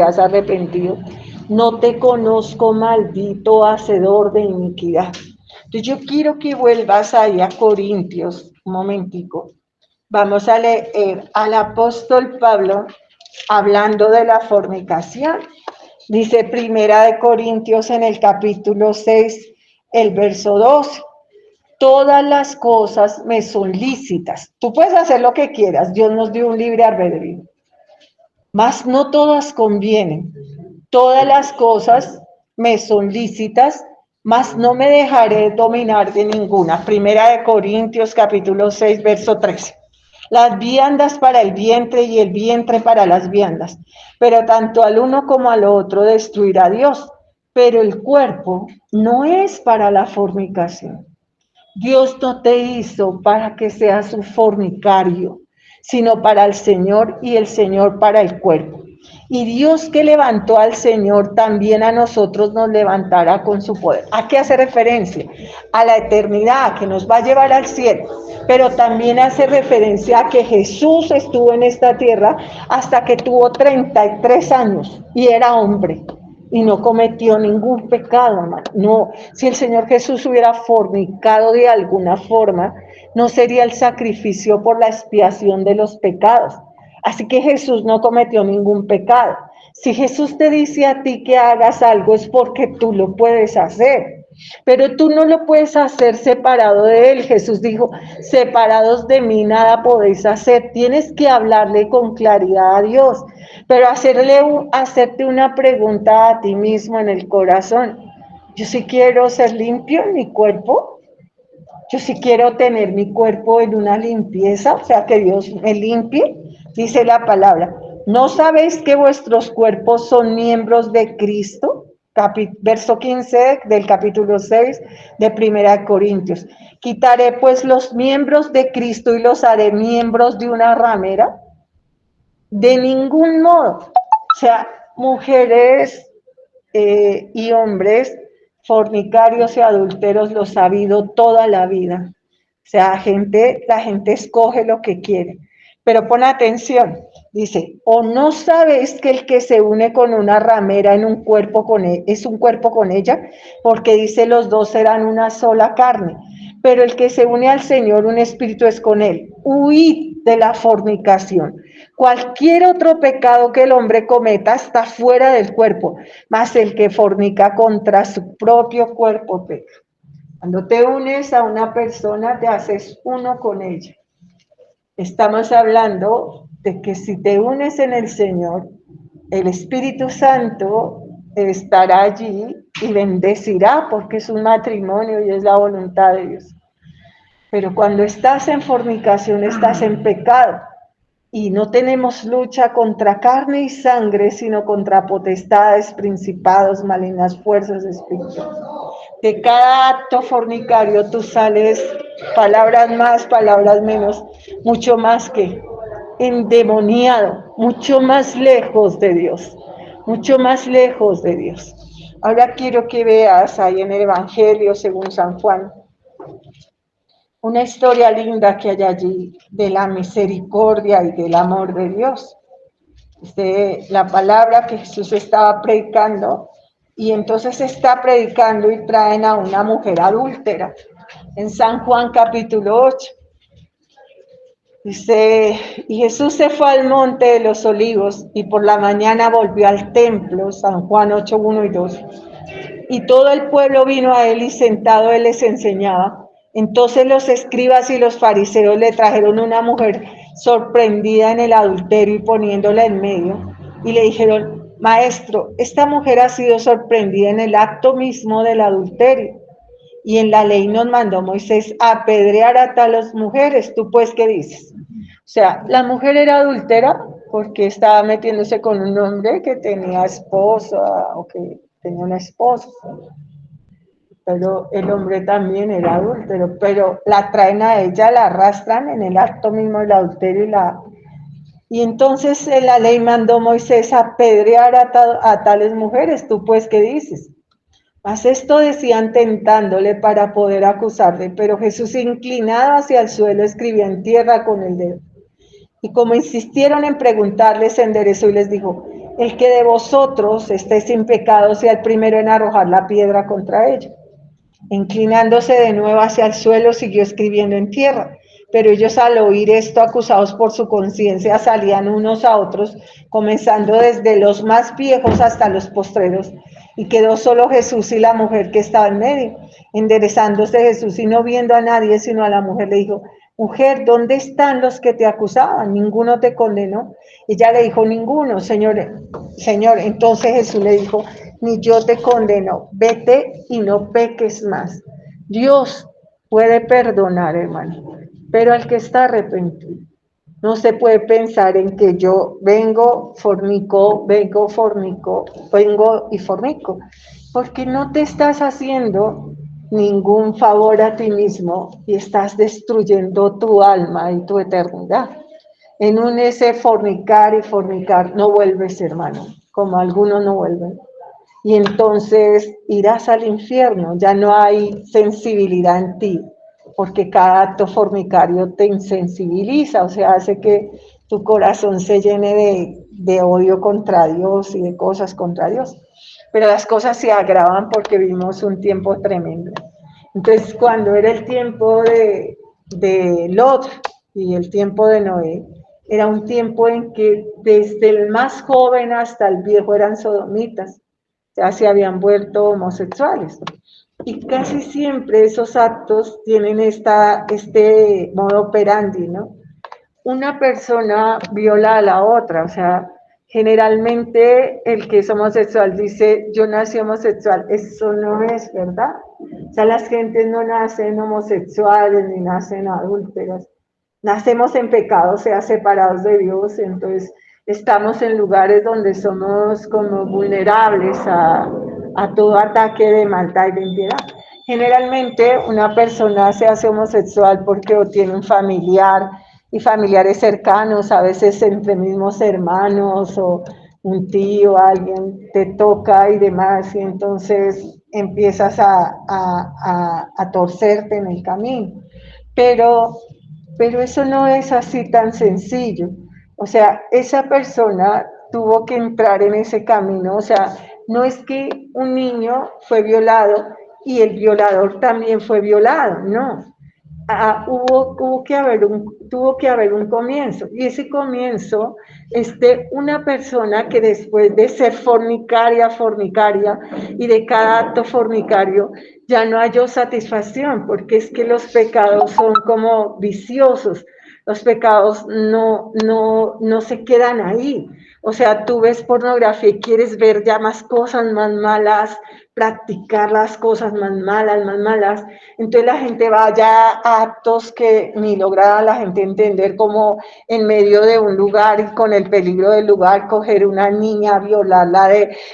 has arrepentido. No te conozco, maldito hacedor de iniquidad. Entonces yo quiero que vuelvas ahí a Corintios, un momentico. Vamos a leer al apóstol Pablo hablando de la fornicación. Dice Primera de Corintios en el capítulo 6, el verso 12. Todas las cosas me son lícitas. Tú puedes hacer lo que quieras. Dios nos dio un libre albedrío. Mas no todas convienen. Todas las cosas me son lícitas, mas no me dejaré dominar de ninguna. Primera de Corintios capítulo 6, verso 13. Las viandas para el vientre y el vientre para las viandas. Pero tanto al uno como al otro destruirá Dios. Pero el cuerpo no es para la fornicación. Dios no te hizo para que seas un fornicario, sino para el Señor y el Señor para el cuerpo. Y Dios que levantó al Señor, también a nosotros nos levantará con su poder. ¿A qué hace referencia? A la eternidad, que nos va a llevar al cielo. Pero también hace referencia a que Jesús estuvo en esta tierra hasta que tuvo 33 años y era hombre y no cometió ningún pecado, hermano. No, si el Señor Jesús hubiera fornicado de alguna forma, no sería el sacrificio por la expiación de los pecados. Así que Jesús no cometió ningún pecado. Si Jesús te dice a ti que hagas algo es porque tú lo puedes hacer, pero tú no lo puedes hacer separado de Él. Jesús dijo, separados de mí nada podéis hacer. Tienes que hablarle con claridad a Dios, pero hacerte una pregunta a ti mismo en el corazón. Yo sí quiero ser limpio en mi cuerpo. Yo sí quiero tener mi cuerpo en una limpieza, o sea, que Dios me limpie, dice la palabra. ¿No sabéis que vuestros cuerpos son miembros de Cristo? Verso 15 del capítulo 6 de Primera de Corintios. Quitaré pues los miembros de Cristo y los haré miembros de una ramera. De ningún modo. O sea, mujeres y hombres fornicarios y adúlteros los ha habido toda la vida. O sea, la gente escoge lo que quiere. Pero pon atención, dice, o no sabes que el que se une con una ramera en un cuerpo es un cuerpo con ella, porque dice los dos serán una sola carne. Pero el que se une al Señor, un espíritu es con él. Huid de la fornicación. Cualquier otro pecado que el hombre cometa está fuera del cuerpo, mas el que fornica contra su propio cuerpo peca. Cuando te unes a una persona, te haces uno con ella. Estamos hablando de que si te unes en el Señor, el Espíritu Santo estará allí y bendecirá, porque es un matrimonio y es la voluntad de Dios. Pero cuando estás en fornicación, estás en pecado. Y no tenemos lucha contra carne y sangre, sino contra potestades, principados, malignas fuerzas espirituales. De cada acto fornicario tú sales, palabras más, palabras menos, mucho más que endemoniado, mucho más lejos de Dios, mucho más lejos de Dios. Ahora quiero que veas ahí en el Evangelio según San Juan, una historia linda que hay allí de la misericordia y del amor de Dios. La palabra que Jesús estaba predicando, y entonces está predicando y traen a una mujer adúltera. En San Juan capítulo 8. Dice, y Jesús se fue al monte de los olivos y por la mañana volvió al templo, San Juan 8, 1 y 2. Y todo el pueblo vino a él y sentado él les enseñaba. Entonces los escribas y los fariseos le trajeron una mujer sorprendida en el adulterio y poniéndola en medio. Y le dijeron, maestro, esta mujer ha sido sorprendida en el acto mismo del adulterio. Y en la ley nos mandó Moisés apedrear a tales mujeres. ¿Tú pues qué dices? O sea, la mujer era adúltera porque estaba metiéndose con un hombre que tenía esposa o que tenía una esposa. Pero el hombre también era adúltero, pero la traen a ella, la arrastran en el acto mismo del adulterio y entonces en la ley mandó Moisés apedrear a tales mujeres. ¿Tú pues qué dices? Mas esto decían tentándole para poder acusarle, pero Jesús inclinado hacia el suelo escribía en tierra con el dedo. Y como insistieron en preguntarle, se enderezó y les dijo, el que de vosotros esté sin pecado sea el primero en arrojar la piedra contra ella. Inclinándose de nuevo hacia el suelo, siguió escribiendo en tierra. Pero ellos al oír esto, acusados por su conciencia, salían unos a otros, comenzando desde los más viejos hasta los postreros. Y quedó solo Jesús y la mujer que estaba en medio. Enderezándose Jesús y no viendo a nadie, sino a la mujer, le dijo, mujer, ¿dónde están los que te acusaban? ¿Ninguno te condenó? Ella le dijo, ninguno, Señor. Entonces Jesús le dijo, ni yo te condeno, vete y no peques más. Dios puede perdonar, hermano, pero al que está arrepentido. No se puede pensar en que yo vengo y fornico, porque no te estás haciendo ningún favor a ti mismo y estás destruyendo tu alma y tu eternidad. En un ese fornicar y fornicar no vuelves, hermano, como algunos no vuelven. Y entonces irás al infierno, ya no hay sensibilidad en ti, porque cada acto fornicario te insensibiliza, o sea, hace que tu corazón se llene de odio contra Dios y de cosas contra Dios. Pero las cosas se agravan porque vivimos un tiempo tremendo. Entonces, cuando era el tiempo de Lot y el tiempo de Noé, era un tiempo en que desde el más joven hasta el viejo eran sodomitas, ya se habían vuelto homosexuales. Y casi siempre esos actos tienen este modo operandi, ¿no? Una persona viola a la otra, o sea, generalmente el que es homosexual dice, yo nací homosexual, eso no es verdad. O sea, las gentes no nacen homosexuales ni nacen adúlteras, nacemos en pecado, o sea, separados de Dios, entonces estamos en lugares donde somos como vulnerables a todo ataque de maldad y de impiedad. Generalmente una persona se hace homosexual porque o tiene un familiar y familiares cercanos, a veces entre mismos hermanos o un tío, alguien te toca y demás, y entonces empiezas a torcerte en el camino. Pero, pero eso no es así tan sencillo. O sea, esa persona tuvo que entrar en ese camino. O sea, no es que un niño fue violado y el violador también fue violado, no. Tuvo que haber un comienzo, y ese comienzo es de una persona que después de ser fornicaria y de cada acto fornicario ya no halló satisfacción, porque es que los pecados son como viciosos, los pecados no se quedan ahí. O sea, tú ves pornografía y quieres ver ya más cosas más malas, practicar las cosas más malas. Entonces la gente va ya a actos que ni logra la gente entender, como en medio de un lugar y con el peligro del lugar, coger una niña, violarla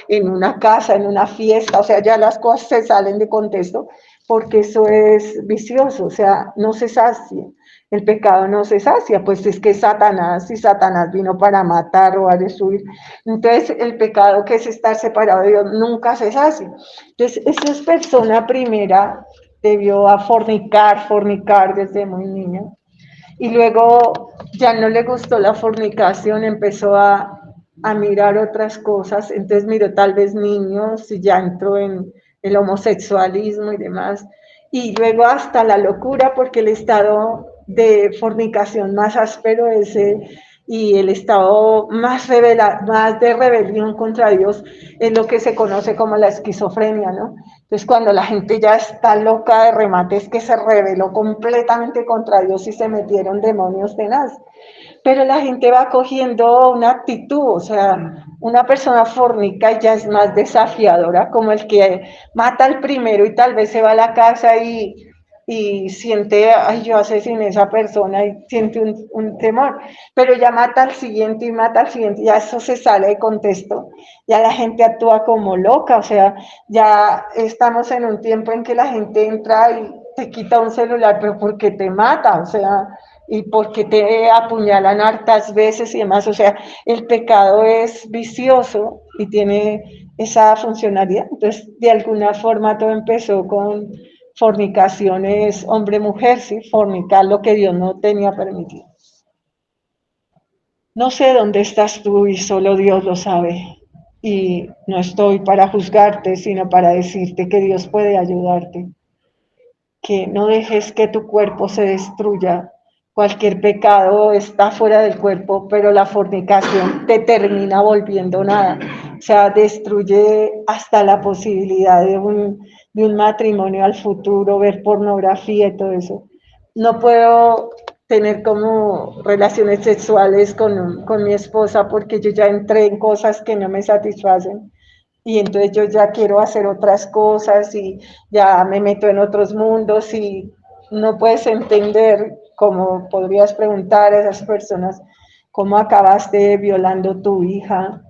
en una casa, en una fiesta. O sea, ya las cosas se salen de contexto porque eso es vicioso, o sea, no se sacia. El pecado no se sacia, pues es que Satanás, y Satanás vino para matar o a destruir. Entonces, el pecado, que es estar separado de Dios, nunca se sacia. Entonces, esa persona primera debió a fornicar desde muy niña. Y luego ya no le gustó la fornicación, empezó a mirar otras cosas. Entonces miró tal vez niños y ya entró en el homosexualismo y demás. Y luego hasta la locura, porque el estado de fornicación más áspero ese y el estado más de rebelión contra Dios es lo que se conoce como la esquizofrenia, ¿no? Entonces, cuando la gente ya está loca de remate, es que se rebeló completamente contra Dios y se metieron demonios tenaz. Pero la gente va cogiendo una actitud, o sea, una persona fornica ya es más desafiadora, como el que mata al primero y tal vez se va a la casa y siente, ay, yo asesiné a esa persona, y siente un temor, pero ya mata al siguiente y mata al siguiente, ya eso se sale de contexto, ya la gente actúa como loca. O sea, ya estamos en un tiempo en que la gente entra y te quita un celular, pero porque te mata, o sea, y porque te apuñalan hartas veces y demás. O sea, el pecado es vicioso y tiene esa funcionalidad. Entonces, de alguna forma todo empezó con fornicaciones hombre-mujer, ¿sí? Fornicar lo que Dios no tenía permitido. No sé dónde estás tú y solo Dios lo sabe. Y no estoy para juzgarte, sino para decirte que Dios puede ayudarte, que no dejes que tu cuerpo se destruya. Cualquier pecado está fuera del cuerpo, pero la fornicación te termina volviendo nada. O sea, destruye hasta la posibilidad de un matrimonio al futuro, ver pornografía y todo eso. No puedo tener como relaciones sexuales con mi esposa porque yo ya entré en cosas que no me satisfacen, y entonces yo ya quiero hacer otras cosas y ya me meto en otros mundos, y no puedes entender, como podrías preguntar a esas personas, cómo acabaste violando tu hija,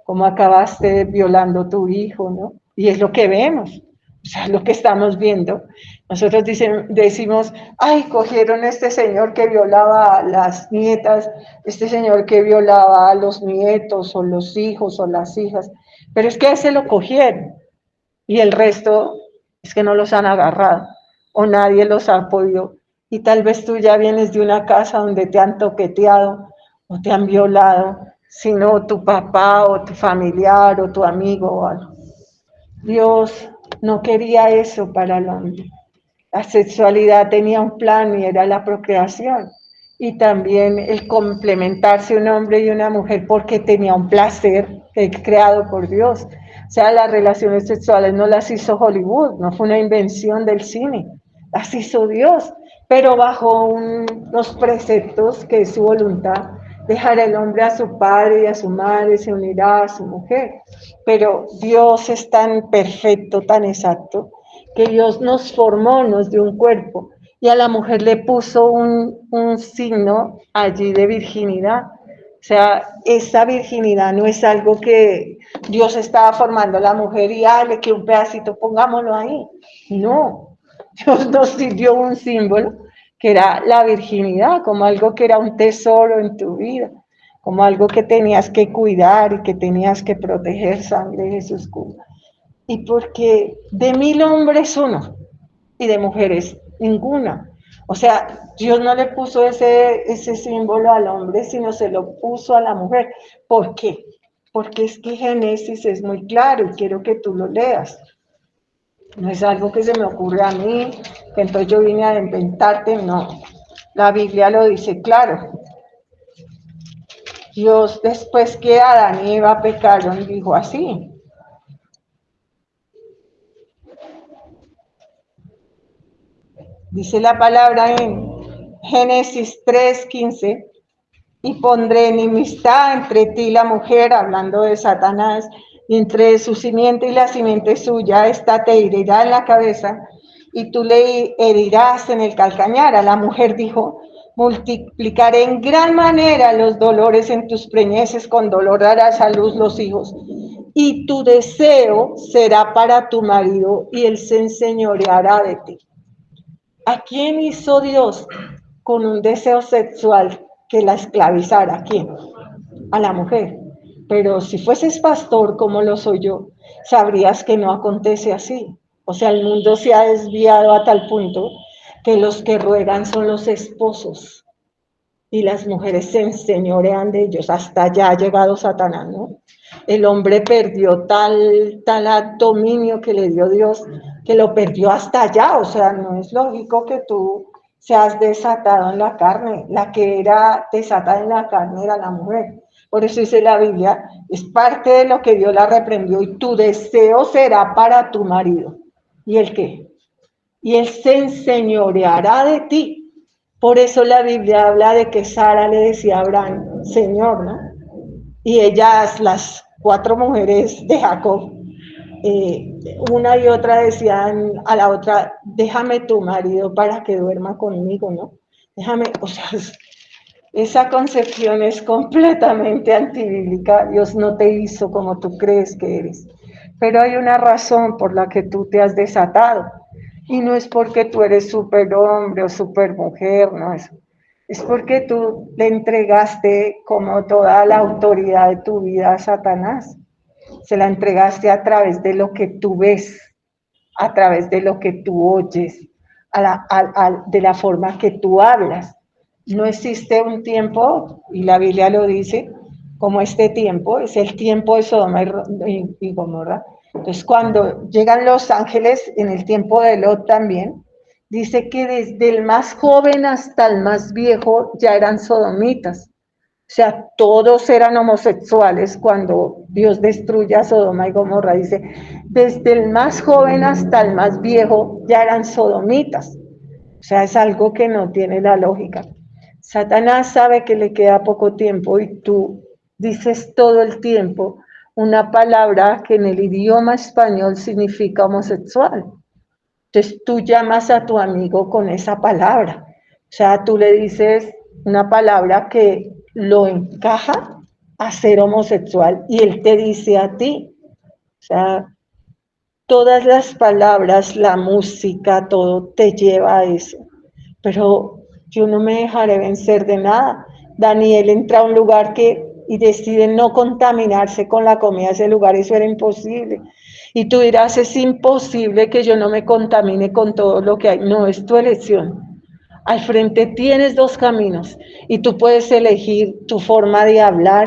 cómo acabaste violando tu hijo, ¿no? Y es lo que vemos. O sea, lo que estamos viendo. Nosotros decimos, ay, cogieron a este señor que violaba a las nietas, este señor que violaba a los nietos o los hijos o las hijas, pero es que a ese lo cogieron y el resto es que no los han agarrado o nadie los ha podido. Y tal vez tú ya vienes de una casa donde te han toqueteado o te han violado, sino tu papá o tu familiar o tu amigo o algo. Dios no quería eso para el hombre. La sexualidad tenía un plan y era la procreación. Y también el complementarse un hombre y una mujer porque tenía un placer creado por Dios. O sea, las relaciones sexuales no las hizo Hollywood, no fue una invención del cine, las hizo Dios, pero bajo unos preceptos que es su voluntad. Dejar el hombre a su padre y a su madre, se unirá a su mujer. Pero Dios es tan perfecto, tan exacto, que Dios nos formó, nos dio un cuerpo y a la mujer le puso un signo allí de virginidad. O sea, esa virginidad no es algo que Dios estaba formando a la mujer y dale que un pedacito, pongámoslo ahí. No, Dios nos dio un símbolo que era la virginidad, como algo que era un tesoro en tu vida, como algo que tenías que cuidar y que tenías que proteger, sangre de Jesús cubra. Y porque de 1000 hombres uno y de mujeres ninguna. O sea, Dios no le puso ese símbolo al hombre, sino se lo puso a la mujer. ¿Por qué? Porque es que Génesis es muy claro y quiero que tú lo leas. No es algo que se me ocurre a mí, que entonces yo vine a inventarte, no. La Biblia lo dice claro. Dios, después que Adán y Eva pecaron, dijo así: dice la palabra en Génesis 3:15, y pondré enemistad entre ti y la mujer, hablando de Satanás, y entre su simiente y la simiente suya, esta te herirá en la cabeza, y tú le herirás en el calcañar. A la mujer dijo: multiplicaré en gran manera los dolores en tus preñeces, con dolor darás a luz los hijos, y tu deseo será para tu marido, y él se enseñoreará de ti. ¿A quién hizo Dios con un deseo sexual que la esclavizara? ¿A quién? A la mujer. Pero si fueses pastor como lo soy yo, sabrías que no acontece así. O sea, el mundo se ha desviado a tal punto que los que ruegan son los esposos y las mujeres se enseñorean de ellos. Hasta allá ha llegado Satanás, ¿no? El hombre perdió tal dominio que le dio Dios, que lo perdió hasta allá. O sea, no es lógico que tú seas desatado en la carne. La que era desatada en la carne era la mujer. Por eso dice la Biblia, es parte de lo que Dios la reprendió, y tu deseo será para tu marido. ¿Y el qué? Y él se enseñoreará de ti. Por eso la Biblia habla de que Sara le decía a Abraham, Señor, ¿no? Y ellas, las 4 mujeres de Jacob, una y otra decían a la otra: déjame tu marido para que duerma conmigo, ¿no? Déjame, o sea, esa concepción es completamente antibíblica. Dios no te hizo como tú crees que eres. Pero hay una razón por la que tú te has desatado. Y no es porque tú eres súper hombre o súper mujer, no es. Es porque tú le entregaste como toda la autoridad de tu vida a Satanás. Se la entregaste a través de lo que tú ves, a través de lo que tú oyes, de la forma que tú hablas. No existe un tiempo, y la Biblia lo dice, como este tiempo, es el tiempo de Sodoma y Gomorra. Entonces, cuando llegan los ángeles, en el tiempo de Lot también, dice que desde el más joven hasta el más viejo ya eran sodomitas. O sea, todos eran homosexuales cuando Dios destruye a Sodoma y Gomorra. Dice, desde el más joven hasta el más viejo ya eran sodomitas. O sea, es algo que no tiene la lógica. Satanás sabe que le queda poco tiempo y tú dices todo el tiempo una palabra que en el idioma español significa homosexual. Entonces tú llamas a tu amigo con esa palabra. O sea, tú le dices una palabra que lo encaja a ser homosexual y él te dice a ti. O sea, Todas las palabras, la música, todo te lleva a eso. Pero yo no me dejaré vencer de nada. Daniel entra a un lugar y decide no contaminarse con la comida de ese lugar, eso era imposible. Y tú dirás, es imposible que yo no me contamine con todo lo que hay. No, es tu elección. Al frente tienes dos caminos y tú puedes elegir tu forma de hablar,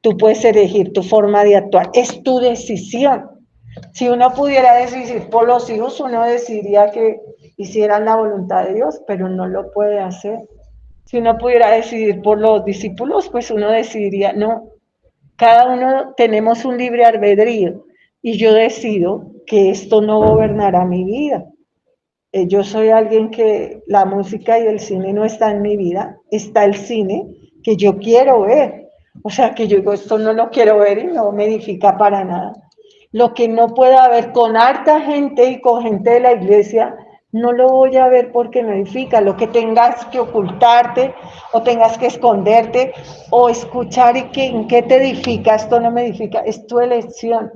tú puedes elegir tu forma de actuar. Es tu decisión. Si uno pudiera decidir por los hijos, uno decidiría que hicieran la voluntad de Dios, pero no lo puede hacer. Si uno pudiera decidir por los discípulos, pues uno decidiría, no, cada uno tenemos un libre albedrío y yo decido que esto no gobernará mi vida. Yo soy alguien que la música y el cine no está en mi vida, está el cine que yo quiero ver. O sea, que yo digo, esto no lo quiero ver y no me edifica para nada. Lo que no pueda ver con harta gente y con gente de la iglesia, no lo voy a ver porque me edifica. Lo que tengas que ocultarte o tengas que esconderte o escuchar y que en qué te edifica, esto no me edifica, es tu elección.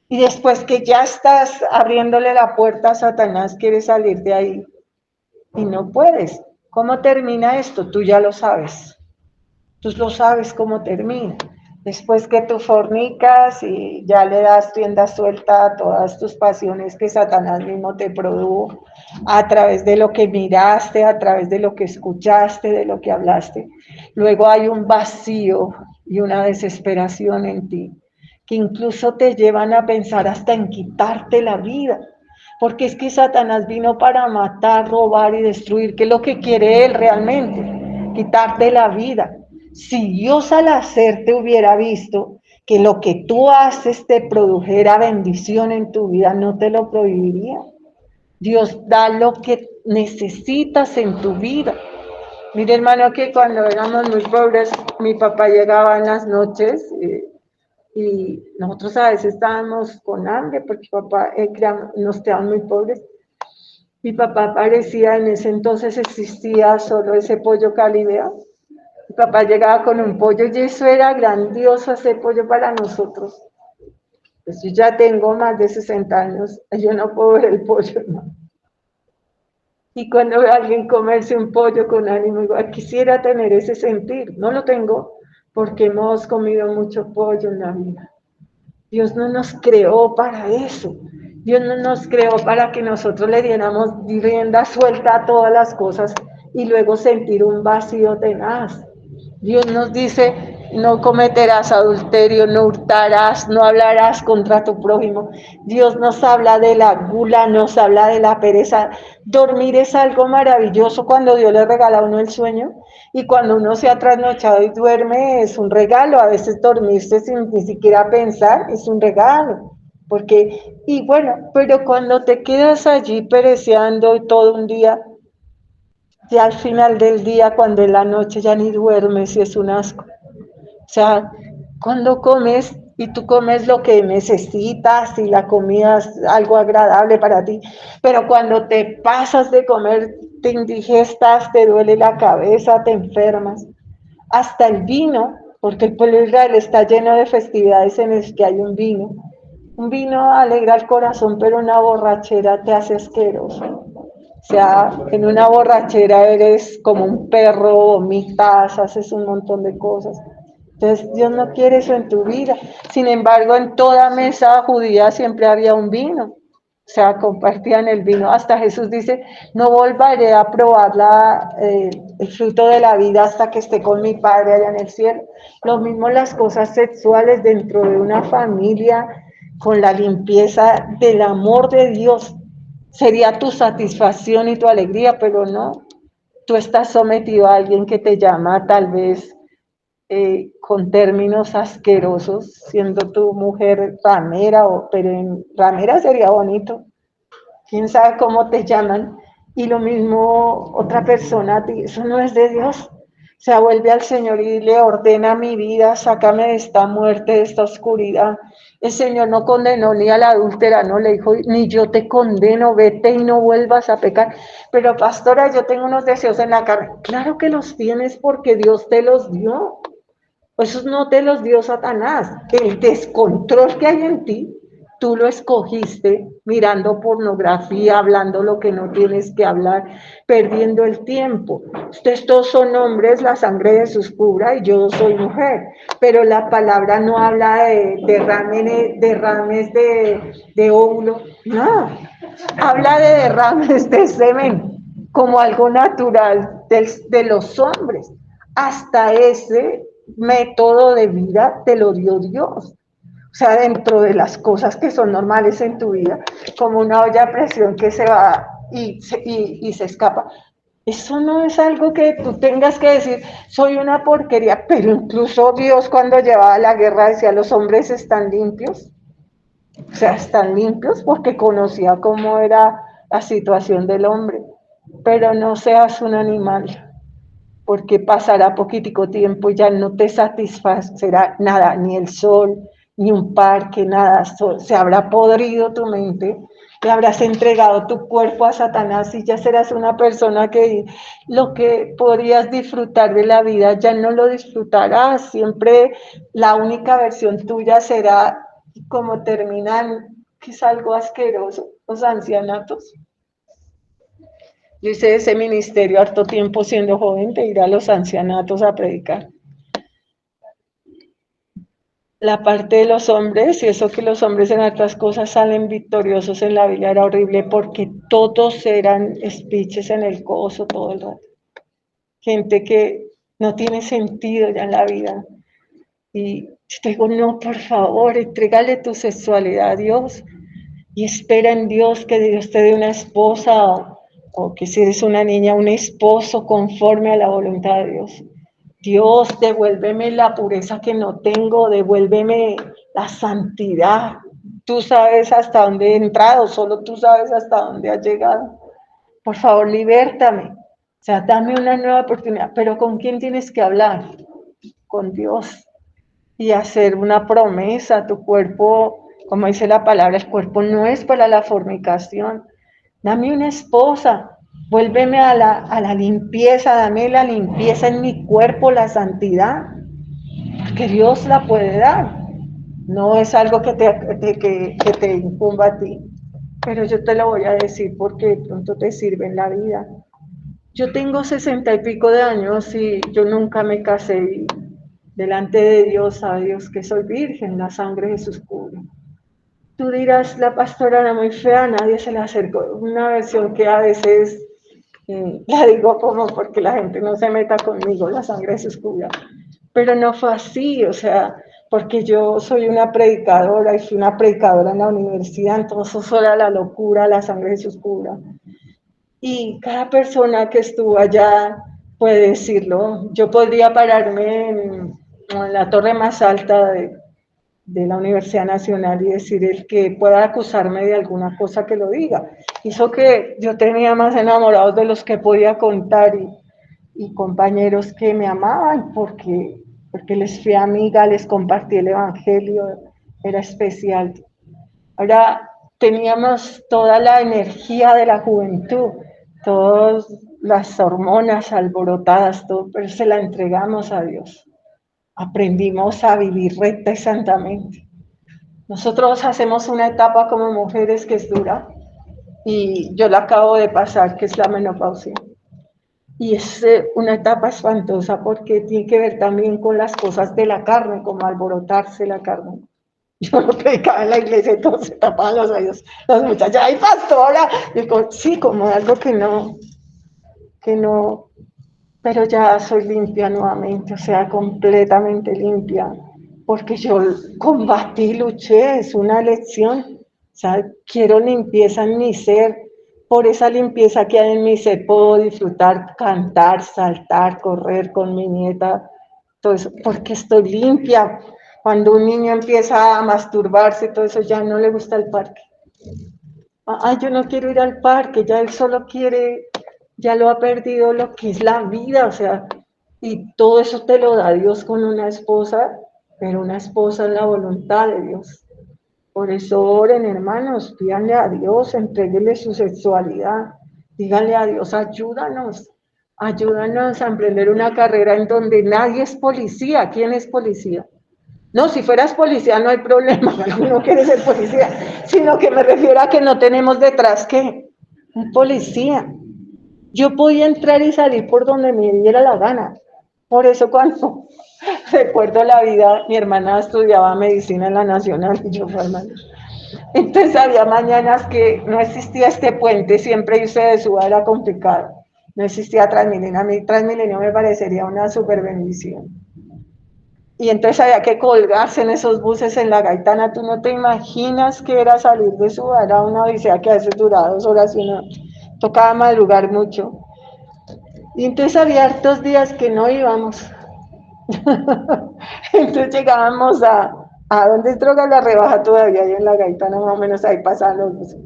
Y después que ya estás abriéndole la puerta a Satanás, quieres salir de ahí y no puedes. ¿Cómo termina esto? Tú ya lo sabes. Tú lo sabes cómo termina. Después que tú fornicas y ya le das rienda suelta a todas tus pasiones que Satanás mismo te produjo, a través de lo que miraste, a través de lo que escuchaste, de lo que hablaste. Luego hay un vacío y una desesperación en ti, que incluso te llevan a pensar hasta en quitarte la vida. Porque es que Satanás vino para matar, robar y destruir, que es lo que quiere él realmente, quitarte la vida. Si Dios al hacerte hubiera visto que lo que tú haces te produjera bendición en tu vida, no te lo prohibiría. Dios da lo que necesitas en tu vida. Mire, hermano, que cuando éramos muy pobres, mi papá llegaba en las noches y nosotros a veces estábamos con hambre porque papá nos quedaban muy pobres. Mi papá parecía, en ese entonces existía solo ese pollo Calibea. Mi papá llegaba con un pollo y eso era grandioso, ese pollo para nosotros. Pues yo ya tengo más de 60 años, yo no puedo ver el pollo, ¿no? Y cuando veo a alguien comerse un pollo con ánimo, digo, quisiera tener ese sentir. No lo tengo porque hemos comido mucho pollo en la vida. Dios no nos creó para eso. Dios no nos creó para que nosotros le diéramos rienda suelta a todas las cosas y luego sentir un vacío tenaz. Dios nos dice, no cometerás adulterio, no hurtarás, no hablarás contra tu prójimo. Dios nos habla de la gula, nos habla de la pereza. Dormir es algo maravilloso cuando Dios le regala a uno el sueño y cuando uno se ha trasnochado y duerme es un regalo. A veces dormirse sin ni siquiera pensar es un regalo. Porque, y bueno, pero cuando te quedas allí pereceando todo un día, ya al final del día, cuando en la noche ya ni duermes y es un asco. O sea, cuando comes y tú comes lo que necesitas y la comida es algo agradable para ti, pero cuando te pasas de comer, te indigestas, te duele la cabeza, te enfermas. Hasta el vino, porque el pueblo de Israel está lleno de festividades en las que hay un vino. Un vino alegra el corazón, pero una borrachera te hace asqueroso. O sea, en una borrachera eres como un perro, vomitas, haces un montón de cosas. Entonces, Dios no quiere eso en tu vida. Sin embargo, en toda mesa judía siempre había un vino. O sea, compartían el vino. Hasta Jesús dice, no volveré a probar el fruto de la vida hasta que esté con mi Padre allá en el cielo. Lo mismo las cosas sexuales dentro de una familia, con la limpieza del amor de Dios. Sería tu satisfacción y tu alegría, pero no. Tú estás sometido a alguien que te llama tal vez con términos asquerosos, siendo tu mujer ramera, pero en ramera sería bonito, quién sabe cómo te llaman, y lo mismo otra persona, eso no es de Dios. O sea, vuelve al Señor y le ordena mi vida, sácame de esta muerte, de esta oscuridad. El Señor no condenó ni a la adúltera, no le dijo, ni yo te condeno, vete y no vuelvas a pecar. Pero pastora, yo tengo unos deseos en la carne. Claro que los tienes porque Dios te los dio. Esos no te los dio Satanás. El descontrol que hay en ti tú lo escogiste mirando pornografía, hablando lo que no tienes que hablar, perdiendo el tiempo. Ustedes todos son hombres, la sangre de Jesús cubra y yo soy mujer, pero la palabra no habla de derrames de óvulo, no, habla de derrames de semen como algo natural de los hombres. Hasta ese método de vida te lo dio Dios. O sea, dentro de las cosas que son normales en tu vida, como una olla a presión que se va y se escapa. Eso no es algo que tú tengas que decir, soy una porquería, pero incluso Dios cuando llevaba la guerra decía, los hombres están limpios. O sea, están limpios porque conocía cómo era la situación del hombre. Pero no seas un animal, porque pasará poquitico tiempo y ya no te satisfacerá nada, ni el sol, ni un parque, nada. Se habrá podrido tu mente, le habrás entregado tu cuerpo a Satanás y ya serás una persona que lo que podrías disfrutar de la vida ya no lo disfrutarás. Siempre la única versión tuya será como terminan, que es algo asqueroso, los ancianatos. Yo hice ese ministerio harto tiempo siendo joven de ir a los ancianatos a predicar. La parte de los hombres, y eso que los hombres en otras cosas salen victoriosos en la Biblia era horrible porque todos eran speeches en el coso todo el rato. Gente que no tiene sentido ya en la vida. Y te digo, no, por favor, entrégale tu sexualidad a Dios y espera en Dios que Dios te dé una esposa o que si eres una niña, un esposo conforme a la voluntad de Dios. Dios, devuélveme la pureza que no tengo, devuélveme la santidad. Tú sabes hasta dónde he entrado, solo tú sabes hasta dónde has llegado. Por favor, libértame. O sea, dame una nueva oportunidad. Pero ¿con quién tienes que hablar? Con Dios. Y hacer una promesa. Tu cuerpo, como dice la palabra, el cuerpo no es para la fornicación. Dame una esposa, vuélveme a la limpieza, dame la limpieza en mi cuerpo, la santidad, que Dios la puede dar. No es algo que te incumba a ti, pero yo te lo voy a decir porque de pronto te sirve en la vida. Yo tengo 60 y pico de años y yo nunca me casé y delante de Dios, sabe Dios que soy virgen, la sangre de Jesús cubre. Tú dirás, la pastora era muy fea, nadie se le acercó. Una versión que a veces la digo como porque la gente no se meta conmigo, la sangre se escuda. Pero no fue así, o sea, porque yo soy una predicadora y fui una predicadora en la universidad, entonces eso era la locura, la sangre se oscura. Y cada persona que estuvo allá puede decirlo. Yo podría pararme en la torre más alta de la Universidad Nacional y decir el que pueda acusarme de alguna cosa que lo diga. Hizo que yo tenía más enamorados de los que podía contar y compañeros que me amaban porque les fui amiga, les compartí el Evangelio, era especial. Ahora teníamos toda la energía de la juventud, todas las hormonas alborotadas, todo, pero se la entregamos a Dios. Aprendimos a vivir recta y santamente. Nosotros hacemos una etapa como mujeres que es dura y yo la acabo de pasar, que es la menopausia. Y es una etapa espantosa porque tiene que ver también con las cosas de la carne, como alborotarse la carne. Yo lo predicaba en la iglesia y todos se tapaban los oídos. Los muchachos, ¡ay, pastora! Y yo, sí, como algo que no, pero ya soy limpia nuevamente, o sea, completamente limpia, porque yo combatí, luché, es una elección, o sea, quiero limpieza en mi ser, por esa limpieza que hay en mi ser puedo disfrutar, cantar, saltar, correr con mi nieta, todo eso, porque estoy limpia. Cuando un niño empieza a masturbarse, todo eso ya no le gusta el parque. Ay, yo no quiero ir al parque, ya él solo quiere, ya lo ha perdido lo que es la vida, o sea, y todo eso te lo da Dios con una esposa, pero una esposa es la voluntad de Dios. Por eso oren, hermanos, pídanle a Dios, entréguenle su sexualidad, díganle a Dios, ayúdanos a emprender una carrera en donde nadie es policía. ¿Quién es policía? No, si fueras policía no hay problema, no quiere ser policía, sino que me refiero a que no tenemos detrás que un policía. Yo podía entrar y salir por donde me diera la gana. Por eso cuando recuerdo la vida, mi hermana estudiaba medicina en la Nacional y yo fui hermana. Entonces había mañanas que no existía este puente, siempre irse de Suba era complicado. No existía Transmilenio, a mí Transmilenio me parecería una super bendición. Y entonces había que colgarse en esos buses en la Gaitana. Tú no te imaginas que era salir de Suba, era una odisea que a veces duraba 2 horas y no, tocaba madrugar mucho. Y entonces había hartos días que no íbamos. Entonces llegábamos a donde es Droga la Rebaja todavía, ahí en la Gaitana, más o menos ahí pasaban los buses.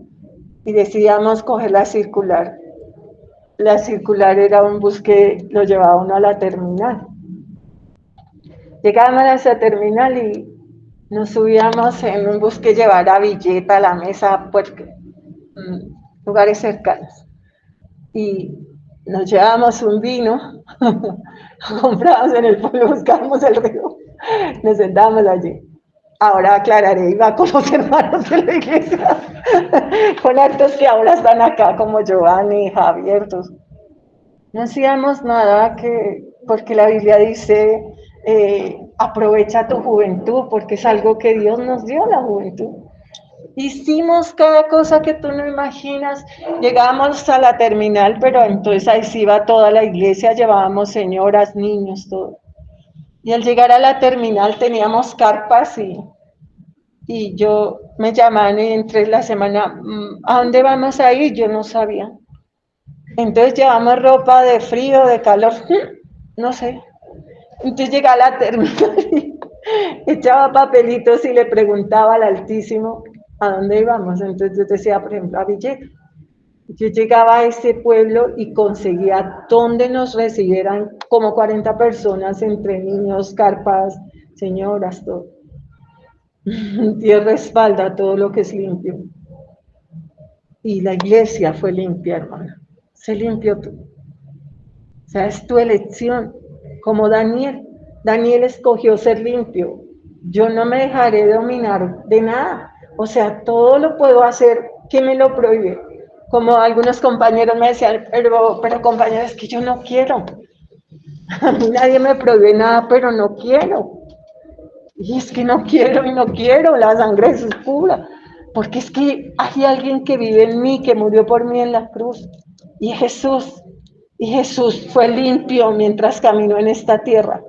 Y decidíamos coger la circular. La circular era un bus que lo llevaba uno a la terminal. Llegábamos a esa terminal y nos subíamos en un bus que llevara a Villeta, La Mesa, lugares cercanos. Y nos llevábamos un vino, comprábamos en el pueblo, buscábamos el río, nos sentábamos allí. Ahora aclararé, iba con los hermanos de la iglesia, con actos que ahora están acá, como Giovanni, Javier, todos. No hacíamos nada porque la Biblia dice, aprovecha tu juventud, porque es algo que Dios nos dio, la juventud. Hicimos cada cosa que tú no imaginas. Llegábamos a la terminal, pero entonces ahí sí iba toda la iglesia, llevábamos señoras, niños, todo. Y al llegar a la terminal teníamos carpas y yo me llamaban entre la semana, ¿a dónde vamos a ir? Yo no sabía. Entonces llevamos ropa de frío, de calor, no sé. Entonces llegaba a la terminal y echaba papelitos y le preguntaba al Altísimo a dónde íbamos. Entonces yo decía, por ejemplo, a Villeta. Yo llegaba a ese pueblo y conseguía donde nos recibieran como 40 personas, entre niños, carpas, señoras, todo. Dios respalda todo lo que es limpio. Y la iglesia fue limpia, hermana. Se limpió todo. O sea, es tu elección. Como Daniel. Daniel escogió ser limpio. Yo no me dejaré dominar de nada. O sea, todo lo puedo hacer. ¿Quién me lo prohíbe? Como algunos compañeros me decían, pero compañeros, es que yo no quiero. A mí nadie me prohíbe nada, pero no quiero. Y es que no quiero y no quiero, la sangre es pura. Porque es que hay alguien que vive en mí, que murió por mí en la cruz. Y Jesús. Y Jesús fue limpio mientras caminó en esta tierra.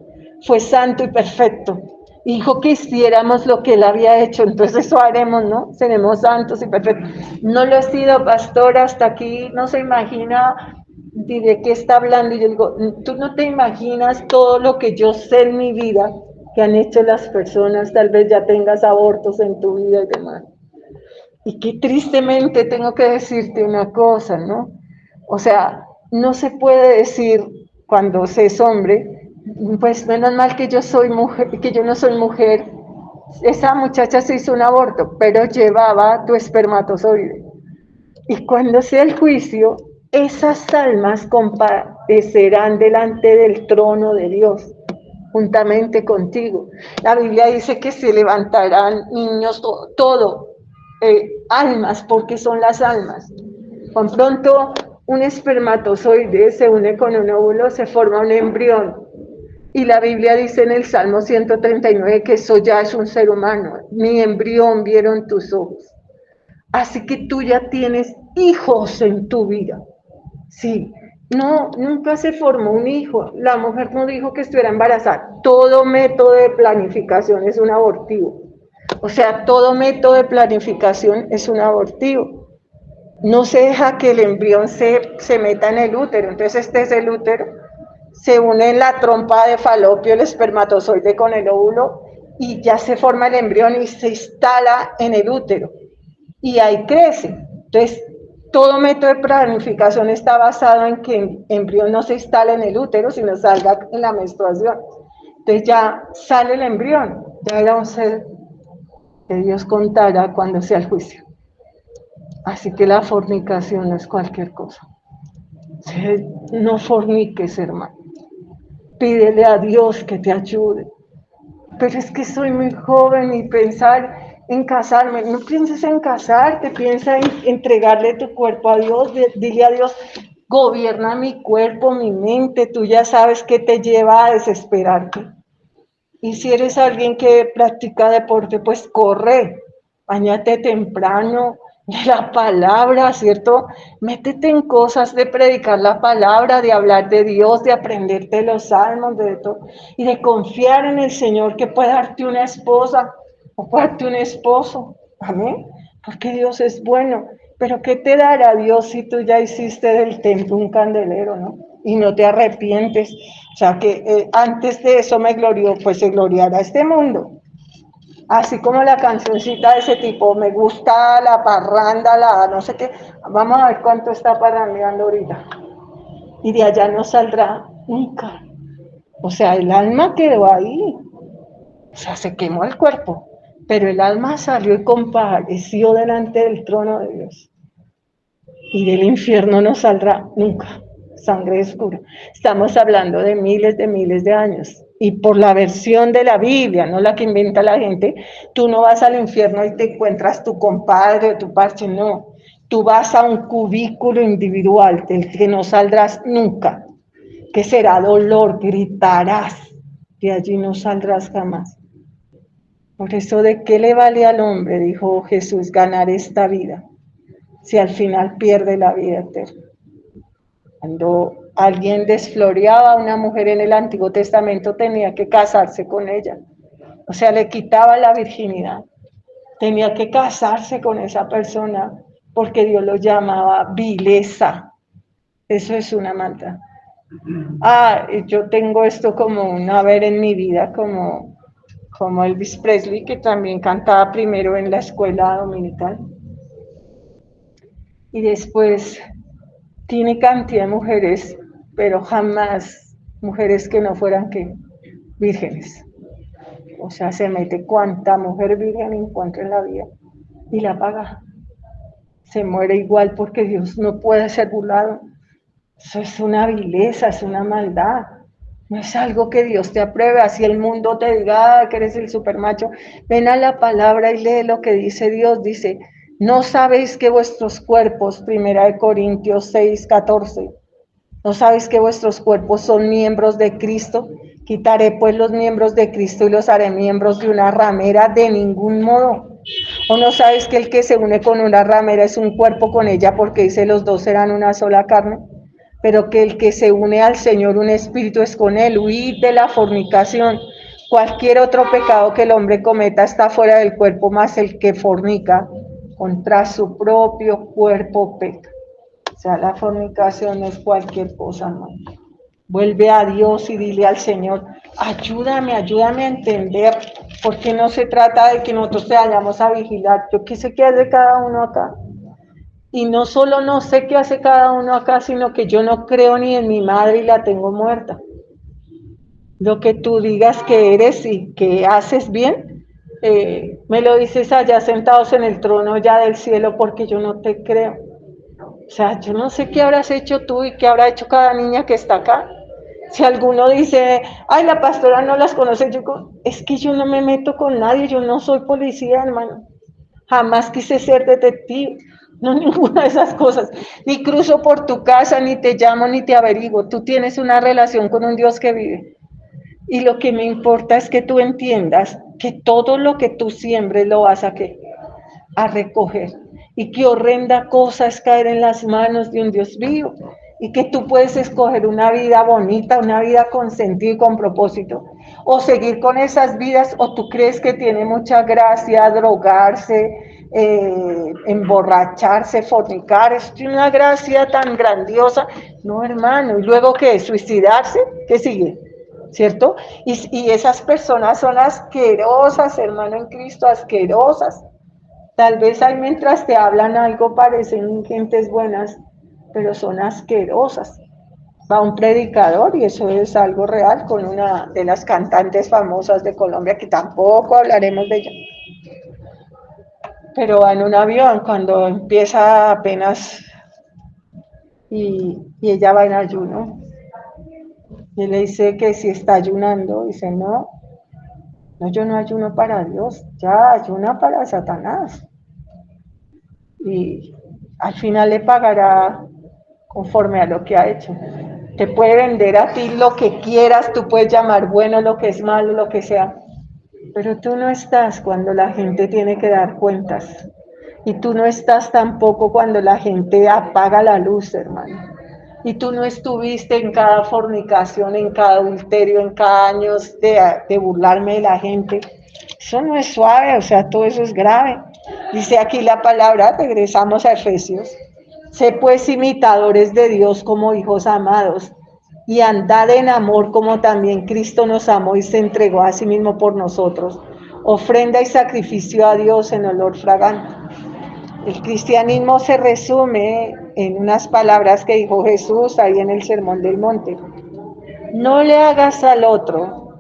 Fue santo y perfecto. Dijo que hiciéramos lo que él había hecho, entonces eso haremos, ¿no? Seremos santos y perfectos. No lo he sido, pastor, hasta aquí no se imagina de qué está hablando. Y yo digo, tú no te imaginas todo lo que yo sé en mi vida que han hecho las personas, tal vez ya tengas abortos en tu vida y demás. Y que tristemente tengo que decirte una cosa, ¿no? O sea, no se puede decir cuando se es hombre, pues menos mal que yo soy mujer, que yo no soy mujer. Esa muchacha se hizo un aborto, pero llevaba tu espermatozoide. Y cuando sea el juicio, esas almas comparecerán delante del trono de Dios, juntamente contigo. La Biblia dice que se levantarán niños, todo, almas, porque son las almas. Con pronto, un espermatozoide se une con un óvulo, se forma un embrión. Y la Biblia dice en el Salmo 139 que eso ya es un ser humano. Mi embrión vieron tus ojos. Así que tú ya tienes hijos en tu vida. Sí, no, nunca se formó un hijo. La mujer no dijo que estuviera embarazada. Todo método de planificación es un abortivo. O sea, todo método de planificación es un abortivo. No se deja que el embrión se meta en el útero. Entonces este es el útero. Se une en la trompa de falopio el espermatozoide con el óvulo y ya se forma el embrión y se instala en el útero. Y ahí crece. Entonces, todo método de planificación está basado en que el embrión no se instale en el útero, sino salga en la menstruación. Entonces ya sale el embrión, ya era un ser que Dios contará cuando sea el juicio. Así que la fornicación no es cualquier cosa. No forniques, hermano. Pídele a Dios que te ayude. pero es que soy muy joven y pensar en casarme, no pienses en casarte, piensa en entregarle tu cuerpo a Dios, dile a Dios, gobierna mi cuerpo, mi mente, tú ya sabes que te lleva a desesperarte. Y si eres alguien que practica deporte, pues corre, báñate temprano, de la palabra, ¿cierto? Métete en cosas de predicar la palabra, de hablar de Dios, de aprenderte los salmos, de todo, y de confiar en el Señor que puede darte una esposa o puede darte un esposo. Amén. Porque Dios es bueno. Pero ¿qué te dará Dios si tú ya hiciste del templo un candelero, no? Y no te arrepientes. O sea que antes de eso me glorió, pues se gloriará este mundo. Así como la cancioncita de ese tipo, me gusta la parranda, la no sé qué. Vamos a ver cuánto está parrandeando ahorita. Y de allá no saldrá nunca. O sea, el alma quedó ahí. O sea, se quemó el cuerpo. Pero el alma salió y compareció delante del trono de Dios. Y del infierno no saldrá nunca. Sangre oscura. Estamos hablando de miles de años. Y por la versión de la Biblia, no la que inventa la gente, tú no vas al infierno y te encuentras tu compadre o tu parche, no. Tú vas a un cubículo individual del que no saldrás nunca, que será dolor, gritarás, de allí no saldrás jamás. Por eso, ¿de qué le vale al hombre, dijo Jesús, ganar esta vida, si al final pierde la vida eterna? Cuando alguien desfloreaba a una mujer en el Antiguo Testamento, tenía que casarse con ella. O sea, le quitaba la virginidad. Tenía que casarse con esa persona porque Dios lo llamaba vileza. Eso es una maldad. Yo tengo esto como un haber en mi vida, como Elvis Presley, que también cantaba primero en la escuela dominical. Y después tiene cantidad de mujeres, pero jamás mujeres que no fueran que vírgenes. O sea, se mete cuanta mujer virgen encuentra en la vida y la paga. Se muere igual porque Dios no puede ser burlado. Eso es una vileza, es una maldad. No es algo que Dios te apruebe. Así el mundo te diga que eres el supermacho. Ven a la palabra y lee lo que dice Dios. Dice, no sabéis que vuestros cuerpos, 1 Corintios 6:14, ¿no sabéis que vuestros cuerpos son miembros de Cristo? Quitaré pues los miembros de Cristo y los haré miembros de una ramera, de ningún modo. ¿O no sabéis que el que se une con una ramera es un cuerpo con ella, porque dice los dos serán una sola carne? Pero que el que se une al Señor, un espíritu es con él. Huid de la fornicación. Cualquier otro pecado que el hombre cometa está fuera del cuerpo, más el que fornica contra su propio cuerpo peca. O sea, la fornicación no es cualquier cosa, no. Vuelve a Dios y dile al Señor, ayúdame a entender, porque no se trata de que nosotros te vayamos a vigilar. Yo qué sé qué hace cada uno acá. Y no solo no sé qué hace cada uno acá, sino que yo no creo ni en mi madre y la tengo muerta. Lo que tú digas que eres y que haces bien, me lo dices allá sentados en el trono ya del cielo, porque yo no te creo. O sea, yo no sé qué habrás hecho tú y qué habrá hecho cada niña que está acá. Si alguno dice, ay, la pastora no las conoce, yo digo, es que yo no me meto con nadie, yo no soy policía, hermano. Jamás quise ser detective, no ninguna de esas cosas. Ni cruzo por tu casa, ni te llamo, ni te averiguo. Tú tienes una relación con un Dios que vive. Y lo que me importa es que tú entiendas que todo lo que tú siembres lo vas a recoger. Y qué horrenda cosa es caer en las manos de un Dios vivo. Y que tú puedes escoger una vida bonita, una vida con sentido y con propósito. O seguir con esas vidas, o tú crees que tiene mucha gracia drogarse, emborracharse, fornicar. Es una gracia tan grandiosa. No, hermano. ¿Y luego qué? ¿Suicidarse? ¿Qué sigue? ¿Cierto? Y esas personas son asquerosas, hermano en Cristo, asquerosas. Tal vez ahí mientras te hablan algo parecen gentes buenas, pero son asquerosas. Va un predicador, y eso es algo real, con una de las cantantes famosas de Colombia, que tampoco hablaremos de ella, pero va en un avión cuando empieza apenas y ella va en ayuno. Y le dice que si está ayunando, dice no, No, yo no ayuno para Dios, ya ayuna para Satanás. Y al final le pagará conforme a lo que ha hecho. Te puede vender a ti lo que quieras, tú puedes llamar bueno lo que es malo, lo que sea, pero tú no estás cuando la gente tiene que dar cuentas. Y tú no estás tampoco cuando la gente apaga la luz, hermano. Y tú no estuviste en cada fornicación, en cada adulterio, en cada año de burlarme de la gente. Eso no es suave, o sea, todo eso es grave. Dice aquí la palabra, regresamos a Efesios. Sé pues imitadores de Dios como hijos amados y andad en amor como también Cristo nos amó y se entregó a sí mismo por nosotros. Ofrenda y sacrificio a Dios en olor fragante. El cristianismo se resume en unas palabras que dijo Jesús ahí en el Sermón del Monte. No le hagas al otro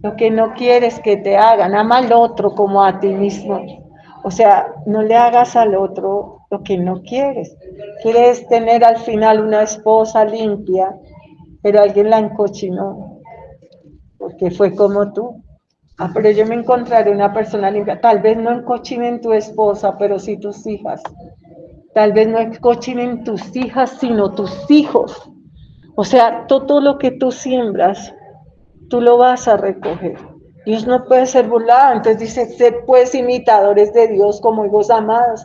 lo que no quieres que te hagan, ama al otro como a ti mismo. O sea, no le hagas al otro lo que no quieres. Quieres tener al final una esposa limpia, pero alguien la encochinó, porque fue como tú. Ah, pero yo me encontraré una persona limpia. Tal vez no encochinen tu esposa, pero sí tus hijas. Tal vez no encochinen tus hijas, sino tus hijos. O sea, todo lo que tú siembras, tú lo vas a recoger. Dios no puede ser burlado. Entonces dice, sed pues imitadores de Dios como hijos amados.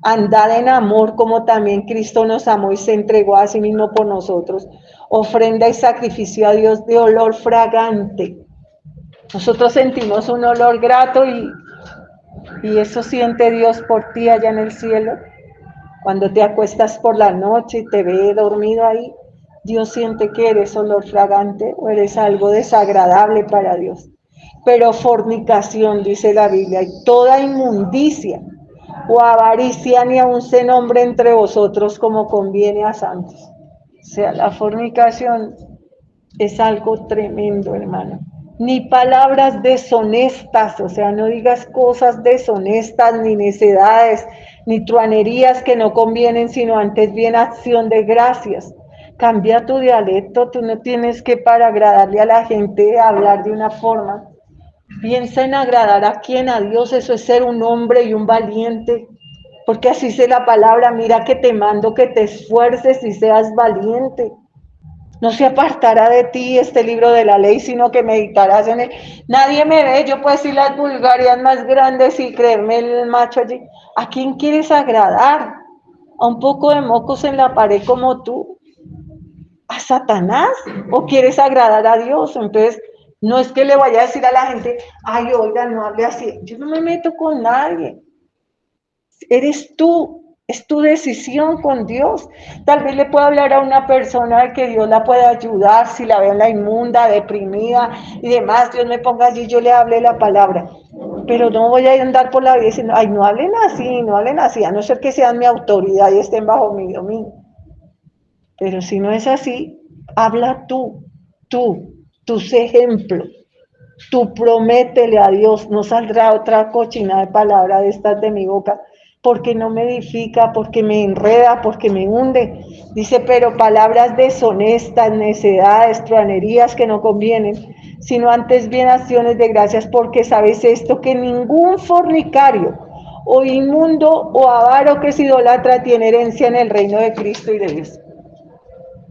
Andad en amor como también Cristo nos amó y se entregó a sí mismo por nosotros. Ofrenda y sacrificio a Dios de olor fragante. Nosotros sentimos un olor grato y eso siente Dios por ti allá en el cielo. Cuando te acuestas por la noche y te ve dormido ahí, Dios siente que eres olor fragante o eres algo desagradable para Dios. Pero fornicación, dice la Biblia, y toda inmundicia o avaricia ni aun se nombre entre vosotros como conviene a santos. O sea, la fornicación es algo tremendo, hermano. Ni palabras deshonestas, o sea, no digas cosas deshonestas, ni necedades, ni truanerías que no convienen, sino antes bien acción de gracias. Cambia tu dialecto, tú no tienes que para agradarle a la gente hablar de una forma. Piensa en agradar a quien, a Dios, eso es ser un hombre y un valiente, porque así dice la palabra, mira que te mando que te esfuerces y seas valiente. No se apartará de ti este libro de la ley, sino que meditarás en él. Nadie me ve, yo puedo decir las vulgaridades más grandes y creerme el macho allí. ¿A quién quieres agradar? ¿A un poco de mocos en la pared como tú? ¿A Satanás? ¿O quieres agradar a Dios? Entonces, no es que le vaya a decir a la gente, ay, oiga, no hable así. Yo no me meto con nadie. Eres tú, es tu decisión con Dios. Tal vez le pueda hablar a una persona de que Dios la pueda ayudar, si la veo en la inmunda, deprimida y demás, Dios me ponga allí, yo le hable la palabra. Pero no voy a andar por la vida diciendo, ay, no hablen así, no hablen así, a no ser que sean mi autoridad y estén bajo mi dominio. Pero si no es así, habla tú, tus ejemplos. Tú prométele a Dios, no saldrá otra cochina de palabra de estas de mi boca, porque no me edifica, porque me enreda, porque me hunde. Dice, pero palabras deshonestas, necedades, truanerías que no convienen, sino antes bien acciones de gracias, porque sabes esto, que ningún fornicario o inmundo o avaro que se idolatra tiene herencia en el reino de Cristo y de Dios.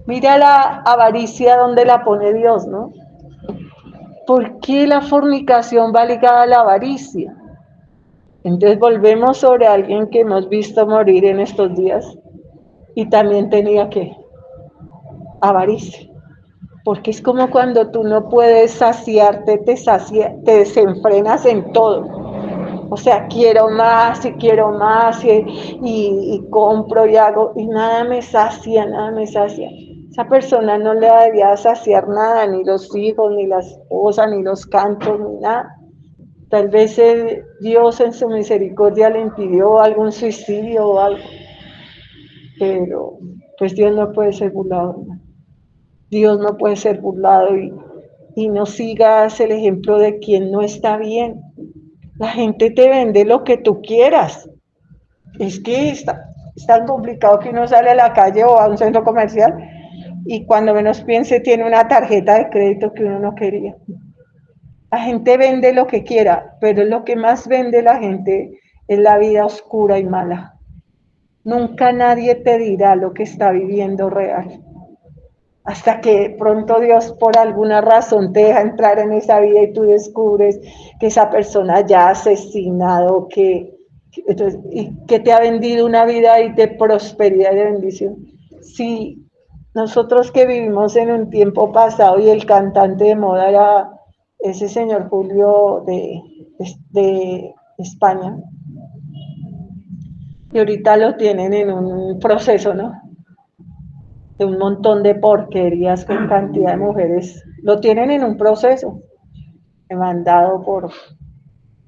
Mira la avaricia donde la pone Dios, ¿no? ¿Por qué la fornicación va ligada a la avaricia? Entonces volvemos sobre alguien que hemos visto morir en estos días y también tenía que avaricia. Porque es como cuando tú no puedes saciarte, te desenfrenas en todo. O sea, quiero más y compro y hago y nada me sacia, nada me sacia. Esa persona no le debería saciar nada, ni los hijos, ni la esposa, ni los cantos, ni nada. Tal vez Dios en su misericordia le impidió algún suicidio o algo, pero pues Dios no puede ser burlado, ¿no? Dios no puede ser burlado y no sigas el ejemplo de quien no está bien. La gente te vende lo que tú quieras. Es que es tan complicado que uno sale a la calle o a un centro comercial y cuando menos piense tiene una tarjeta de crédito que uno no quería. La gente vende lo que quiera, pero lo que más vende la gente es la vida oscura y mala. Nunca nadie te dirá lo que está viviendo real. Hasta que pronto Dios por alguna razón te deja entrar en esa vida y tú descubres que esa persona ya ha asesinado, entonces, y que te ha vendido una vida ahí de prosperidad y de bendición. Si nosotros que vivimos en un tiempo pasado y el cantante de moda era ese señor Julio de España, y ahorita lo tienen en un proceso, ¿no? De un montón de porquerías con cantidad de mujeres, lo tienen en un proceso, demandado por,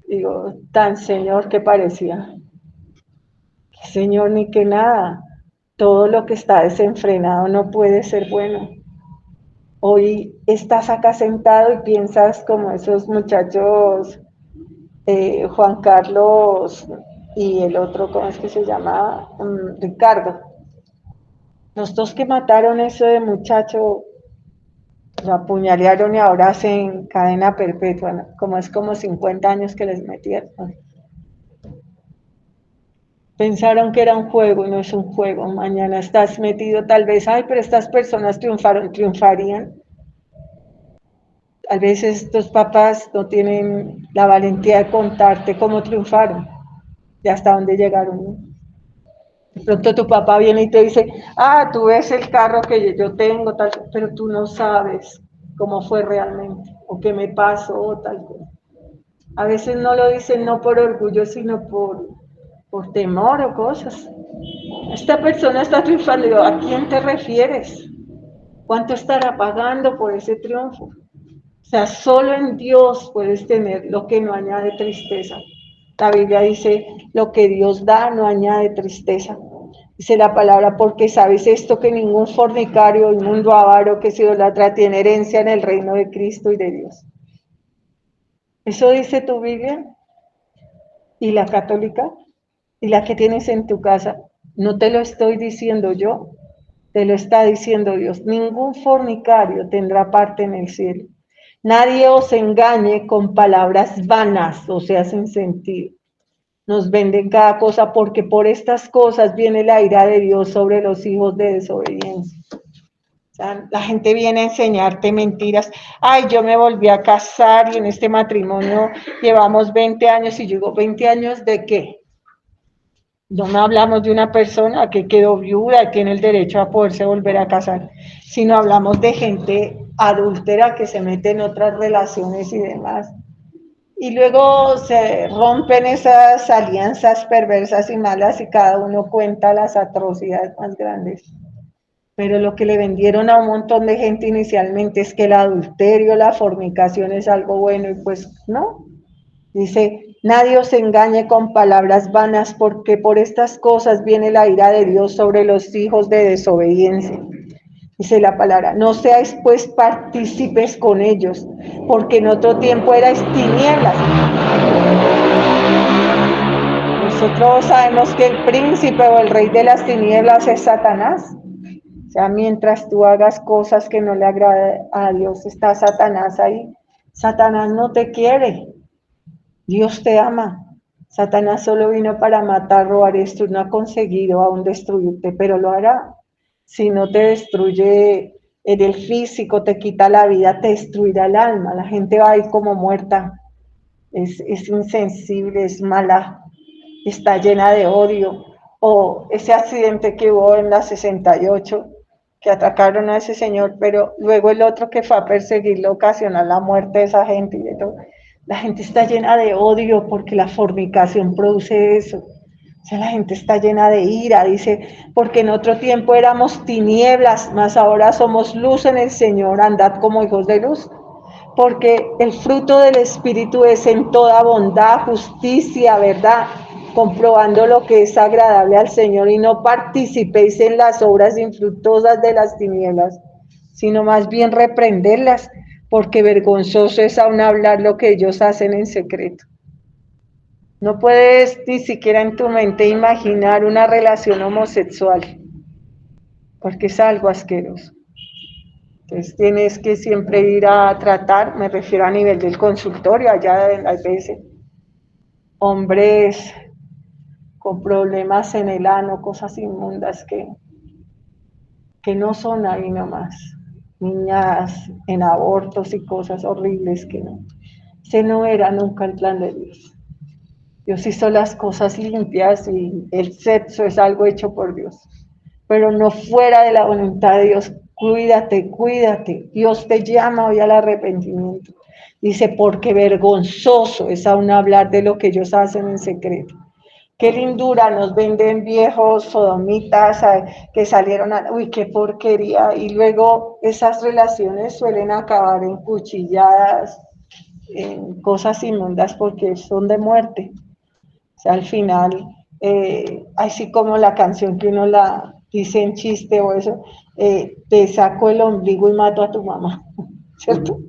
digo, tan señor que parecía, que señor ni que nada, todo lo que está desenfrenado no puede ser bueno. Hoy estás acá sentado y piensas como esos muchachos, Juan Carlos y el otro, ¿cómo es que se llama? Ricardo. Los dos que mataron ese muchacho, lo apuñalearon y ahora hacen cadena perpetua, ¿no? Como es como 50 años que les metieron. Pensaron que era un juego y no es un juego. Mañana estás metido tal vez, ay, pero estas personas triunfarían. A veces estos papás no tienen la valentía de contarte cómo triunfaron y hasta dónde llegaron. De pronto tu papá viene y te dice, ah, tú ves el carro que yo tengo, tal, pero tú no sabes cómo fue realmente o qué me pasó, tal cosa. A veces no lo dicen no por orgullo, sino por temor o cosas. Esta persona está triunfando. ¿A quién te refieres? ¿Cuánto estará pagando por ese triunfo? O sea, solo en Dios puedes tener lo que no añade tristeza. La Biblia dice, lo que Dios da no añade tristeza. Dice la palabra, porque sabes esto, que ningún fornicario, inmundo, avaro, que se idolatra tiene herencia en el reino de Cristo y de Dios. Eso dice tu Biblia y la católica y la que tienes en tu casa. No te lo estoy diciendo yo, te lo está diciendo Dios. Ningún fornicario tendrá parte en el cielo. Nadie os engañe con palabras vanas, o sea, sin sentido. Nos venden cada cosa porque por estas cosas viene la ira de Dios sobre los hijos de desobediencia. O sea, la gente viene a enseñarte mentiras. Ay, yo me volví a casar y en este matrimonio llevamos 20 años y yo digo, ¿20 años de qué? No me hablamos de una persona que quedó viuda y tiene el derecho a poderse volver a casar, sino hablamos de gente adúltera que se mete en otras relaciones y demás. Y luego se rompen esas alianzas perversas y malas y cada uno cuenta las atrocidades más grandes. Pero lo que le vendieron a un montón de gente inicialmente es que el adulterio, la fornicación es algo bueno y pues no. Dice, nadie os engañe con palabras vanas, porque por estas cosas viene la ira de Dios sobre los hijos de desobediencia. Dice la palabra, no seáis pues partícipes con ellos, porque en otro tiempo erais tinieblas. Nosotros sabemos que el príncipe o el rey de las tinieblas es Satanás. O sea, mientras tú hagas cosas que no le agradan a Dios, está Satanás ahí. Satanás no te quiere. Dios te ama. Satanás solo vino para matar, robar, esto no ha conseguido aún destruirte, pero lo hará. Si no te destruye en el físico, te quita la vida, te destruirá el alma. La gente va a ir como muerta. Es insensible, es mala, está llena de odio. O ese accidente que hubo en la 68, que atacaron a ese señor, pero luego el otro que fue a perseguirlo ocasionó la muerte de esa gente y de todo. La gente está llena de odio porque la fornicación produce eso. O sea, la gente está llena de ira, dice, porque en otro tiempo éramos tinieblas, mas ahora somos luz en el Señor, andad como hijos de luz. Porque el fruto del Espíritu es en toda bondad, justicia, verdad, comprobando lo que es agradable al Señor, y no participéis en las obras infructuosas de las tinieblas, sino más bien reprenderlas, porque vergonzoso es aún hablar lo que ellos hacen en secreto. No puedes ni siquiera en tu mente imaginar una relación homosexual, porque es algo asqueroso. Entonces tienes que siempre ir a tratar, me refiero a nivel del consultorio, allá en las veces, hombres con problemas en el ano, cosas inmundas que no son ahí nomás, niñas en abortos y cosas horribles que no. Ese no era nunca el plan de Dios. Dios hizo las cosas limpias y el sexo es algo hecho por Dios, pero no fuera de la voluntad de Dios. Cuídate, cuídate. Dios te llama hoy al arrepentimiento. Dice, porque vergonzoso es aún hablar de lo que ellos hacen en secreto. Qué lindura, nos venden viejos sodomitas que salieron uy, qué porquería. Y luego esas relaciones suelen acabar en cuchilladas, en cosas inmundas porque son de muerte. O sea, al final, así como la canción que uno la dice en chiste o eso, te saco el ombligo y mato a tu mamá, ¿cierto?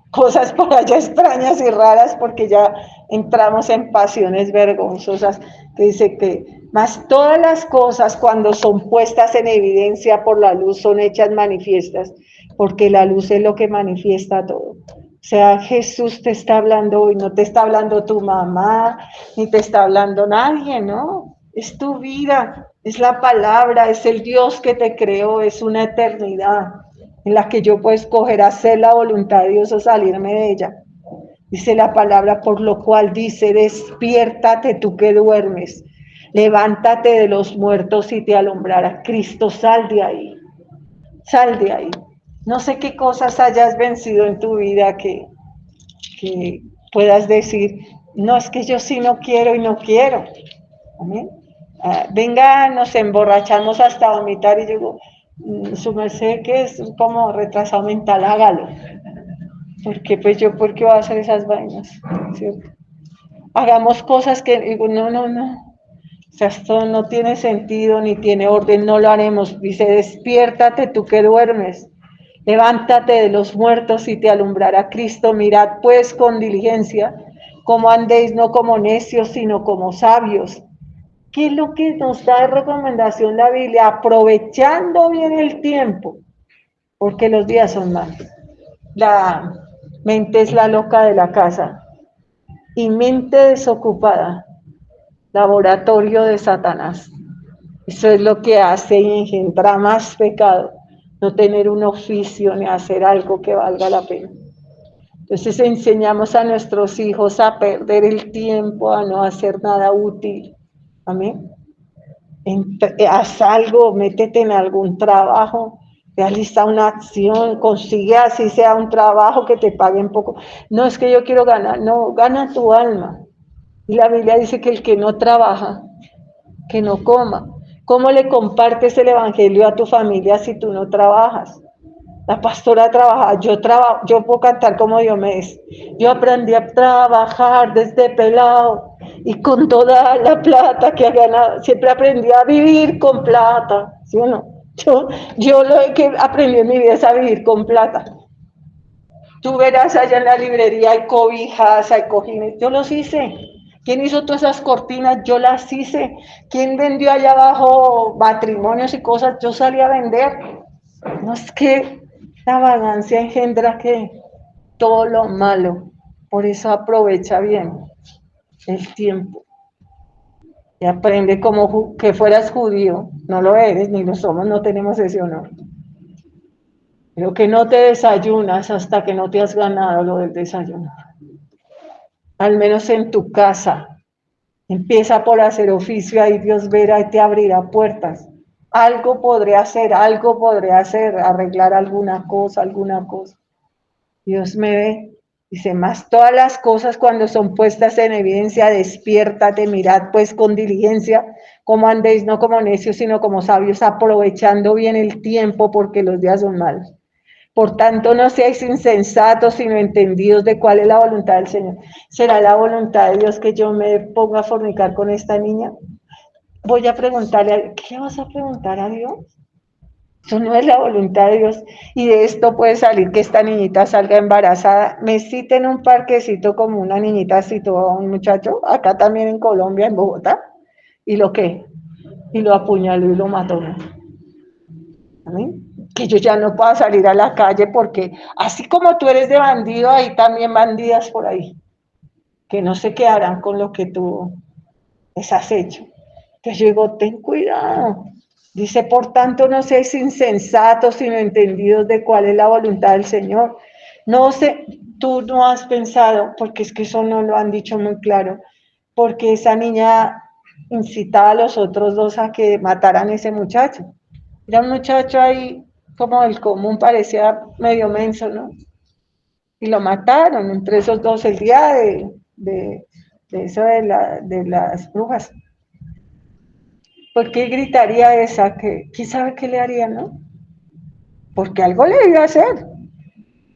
Cosas por allá extrañas y raras porque ya entramos en pasiones vergonzosas, que dice que más todas las cosas cuando son puestas en evidencia por la luz son hechas manifiestas, porque la luz es lo que manifiesta todo. O sea, Jesús te está hablando hoy, no te está hablando tu mamá, ni te está hablando nadie, ¿no? Es tu vida, es la palabra, es el Dios que te creó, es una eternidad en la que yo puedo escoger hacer la voluntad de Dios o salirme de ella. Dice la palabra, por lo cual dice, despiértate tú que duermes, levántate de los muertos y te alumbrará Cristo, sal de ahí, sal de ahí. No sé qué cosas hayas vencido en tu vida que puedas decir, no, es que yo sí no quiero y no quiero. Amén. Venga, nos emborrachamos hasta vomitar y yo digo, su merced que es como retrasado mental, hágalo. Porque pues yo, ¿por qué voy a hacer esas vainas? ¿Cierto? Hagamos cosas que digo, no, no, no. O sea, esto no tiene sentido ni tiene orden, no lo haremos. Dice, despiértate tú que duermes. Levántate de los muertos y te alumbrará Cristo. Mirad pues con diligencia cómo andéis, no como necios, sino como sabios. ¿Qué es lo que nos da de recomendación la Biblia? Aprovechando bien el tiempo, porque los días son malos. La mente es la loca de la casa y mente desocupada, laboratorio de Satanás. Eso es lo que hace y engendra más pecado, no tener un oficio ni hacer algo que valga la pena. Entonces enseñamos a nuestros hijos a perder el tiempo, a no hacer nada útil. Amén. Haz algo, métete en algún trabajo, realiza una acción, consigue así sea un trabajo que te paguen poco. No es que yo quiero ganar, no, gana tu alma. Y la Biblia dice que el que no trabaja, que no coma. ¿Cómo le compartes el evangelio a tu familia si tú no trabajas? La pastora trabaja, yo puedo cantar como Diomedes. Yo aprendí a trabajar desde pelado y con toda la plata que ha ganado, siempre aprendí a vivir con plata, ¿sí o no? Yo lo que aprendí en mi vida es a vivir con plata. Tú verás allá en la librería hay cobijas, hay cojines, yo los hice. ¿Quién hizo todas esas cortinas? Yo las hice. ¿Quién vendió allá abajo matrimonios y cosas? Yo salí a vender. No es que la vagancia engendra que todo lo malo. Por eso aprovecha bien el tiempo. Y aprende como que fueras judío. No lo eres, ni lo somos, no tenemos ese honor. Pero que no te desayunas hasta que no te has ganado lo del desayuno. Al menos en tu casa. Empieza por hacer oficio, ahí Dios verá y te abrirá puertas. Algo podré hacer, arreglar alguna cosa. Dios me ve, dice, más todas las cosas cuando son puestas en evidencia, despiértate, mirad pues con diligencia cómo andéis, no como necios, sino como sabios, aprovechando bien el tiempo porque los días son malos. Por tanto, no seáis insensatos, sino entendidos de cuál es la voluntad del Señor. ¿Será la voluntad de Dios que yo me ponga a fornicar con esta niña? Voy a preguntarle, ¿qué vas a preguntar a Dios? Eso no es la voluntad de Dios. Y de esto puede salir que esta niñita salga embarazada. Me cita en un parquecito como una niñita citó a un muchacho, acá también en Colombia, en Bogotá. ¿Y lo qué? Y lo apuñaló y lo mató. ¿Amén? que yo ya no pueda salir a la calle porque así como tú eres de bandido, hay también bandidas por ahí, que no se quedarán con lo que tú les has hecho. Entonces yo digo, ten cuidado. Dice, por tanto, no seáis insensatos, sino entendidos de cuál es la voluntad del Señor. No sé, tú no has pensado, porque es que eso no lo han dicho muy claro, porque esa niña incitaba a los otros dos a que mataran a ese muchacho. Era un muchacho ahí como del común, parecía medio menso, ¿no? Y lo mataron entre esos dos el día de eso de las brujas. ¿Por qué gritaría esa? ¿Quién sabe qué le haría, no? Porque algo le iba a hacer,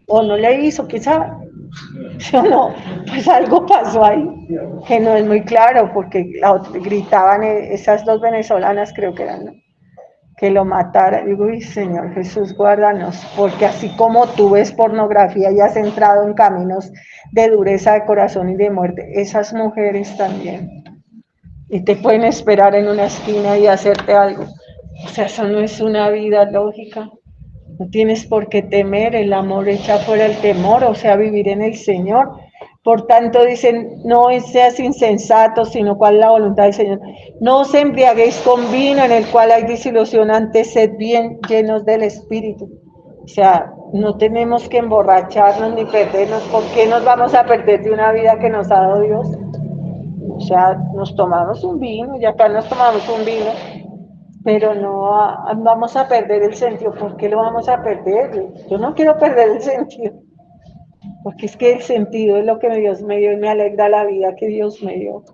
o no le hizo, quién sabe. Yo no, pues algo pasó ahí, que no es muy claro, porque gritaban esas dos venezolanas, creo que eran, ¿no? Que lo matara. Digo, uy, Señor Jesús, guárdanos, porque así como tú ves pornografía y has entrado en caminos de dureza de corazón y de muerte, esas mujeres también, y te pueden esperar en una esquina y hacerte algo. O sea, eso no es una vida lógica. No tienes por qué temer, el amor echa fuera el temor, o sea, vivir en el Señor. Por tanto, dicen, no seas insensato, sino cuál es la voluntad del Señor. No os embriaguéis con vino en el cual hay disolución, antes sed bien llenos del Espíritu. O sea, no tenemos que emborracharnos ni perdernos. ¿Por qué nos vamos a perder de una vida que nos ha dado Dios? O sea, nos tomamos un vino, y acá nos tomamos un vino, pero no vamos a perder el sentido. ¿Por qué lo vamos a perder? Yo no quiero perder el sentido, porque es que el sentido es lo que Dios me dio y me alegra la vida que Dios me dio.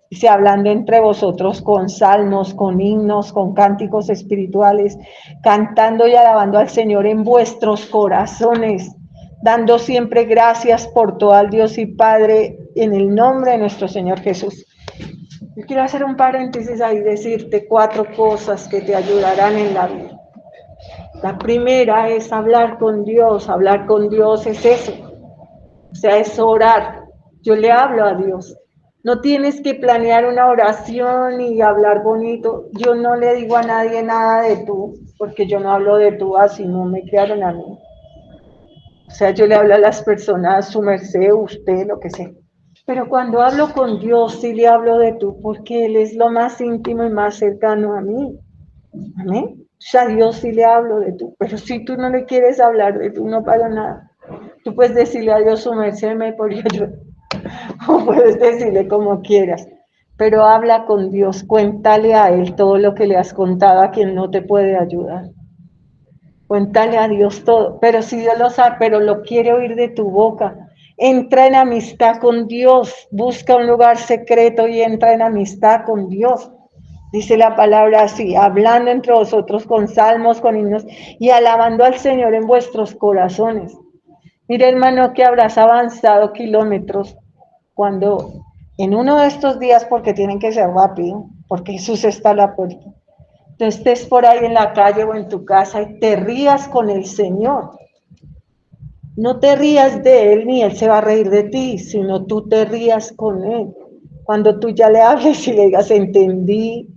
Dice, hablando entre vosotros con salmos, con himnos, con cánticos espirituales, cantando y alabando al Señor en vuestros corazones, dando siempre gracias por todo al Dios y Padre en el nombre de nuestro Señor Jesús. Yo quiero hacer un paréntesis ahí y decirte 4 cosas que te ayudarán en la vida. La primera es hablar con Dios. Hablar con Dios es eso. O sea, es orar. Yo le hablo a Dios. No tienes que planear una oración y hablar bonito. Yo no le digo a nadie nada de tú, porque yo no hablo de tú así, no me crearon a mí. O sea, yo le hablo a las personas, su merced, usted, lo que sea. Pero cuando hablo con Dios, sí le hablo de tú, porque Él es lo más íntimo y más cercano a mí. Amén. O sea, a Dios sí le hablo de tú, pero si tú no le quieres hablar de tú, no pasa nada. Tú puedes decirle a Dios, su merced me podría ayudar, o puedes decirle como quieras, pero habla con Dios, cuéntale a Él todo lo que le has contado a quien no te puede ayudar. Cuéntale a Dios todo, pero si Dios lo sabe, pero lo quiere oír de tu boca. Entra en amistad con Dios, busca un lugar secreto y entra en amistad con Dios. Dice la palabra así, hablando entre vosotros con salmos, con himnos y alabando al Señor en vuestros corazones. Mira, hermano, que habrás avanzado kilómetros cuando en uno de estos días, porque tienen que ser rápido, porque Jesús está a la puerta, tú estés por ahí en la calle o en tu casa y te rías con el Señor. No te rías de Él ni Él se va a reír de ti, sino tú te rías con Él. Cuando tú ya le hables y le digas, entendí,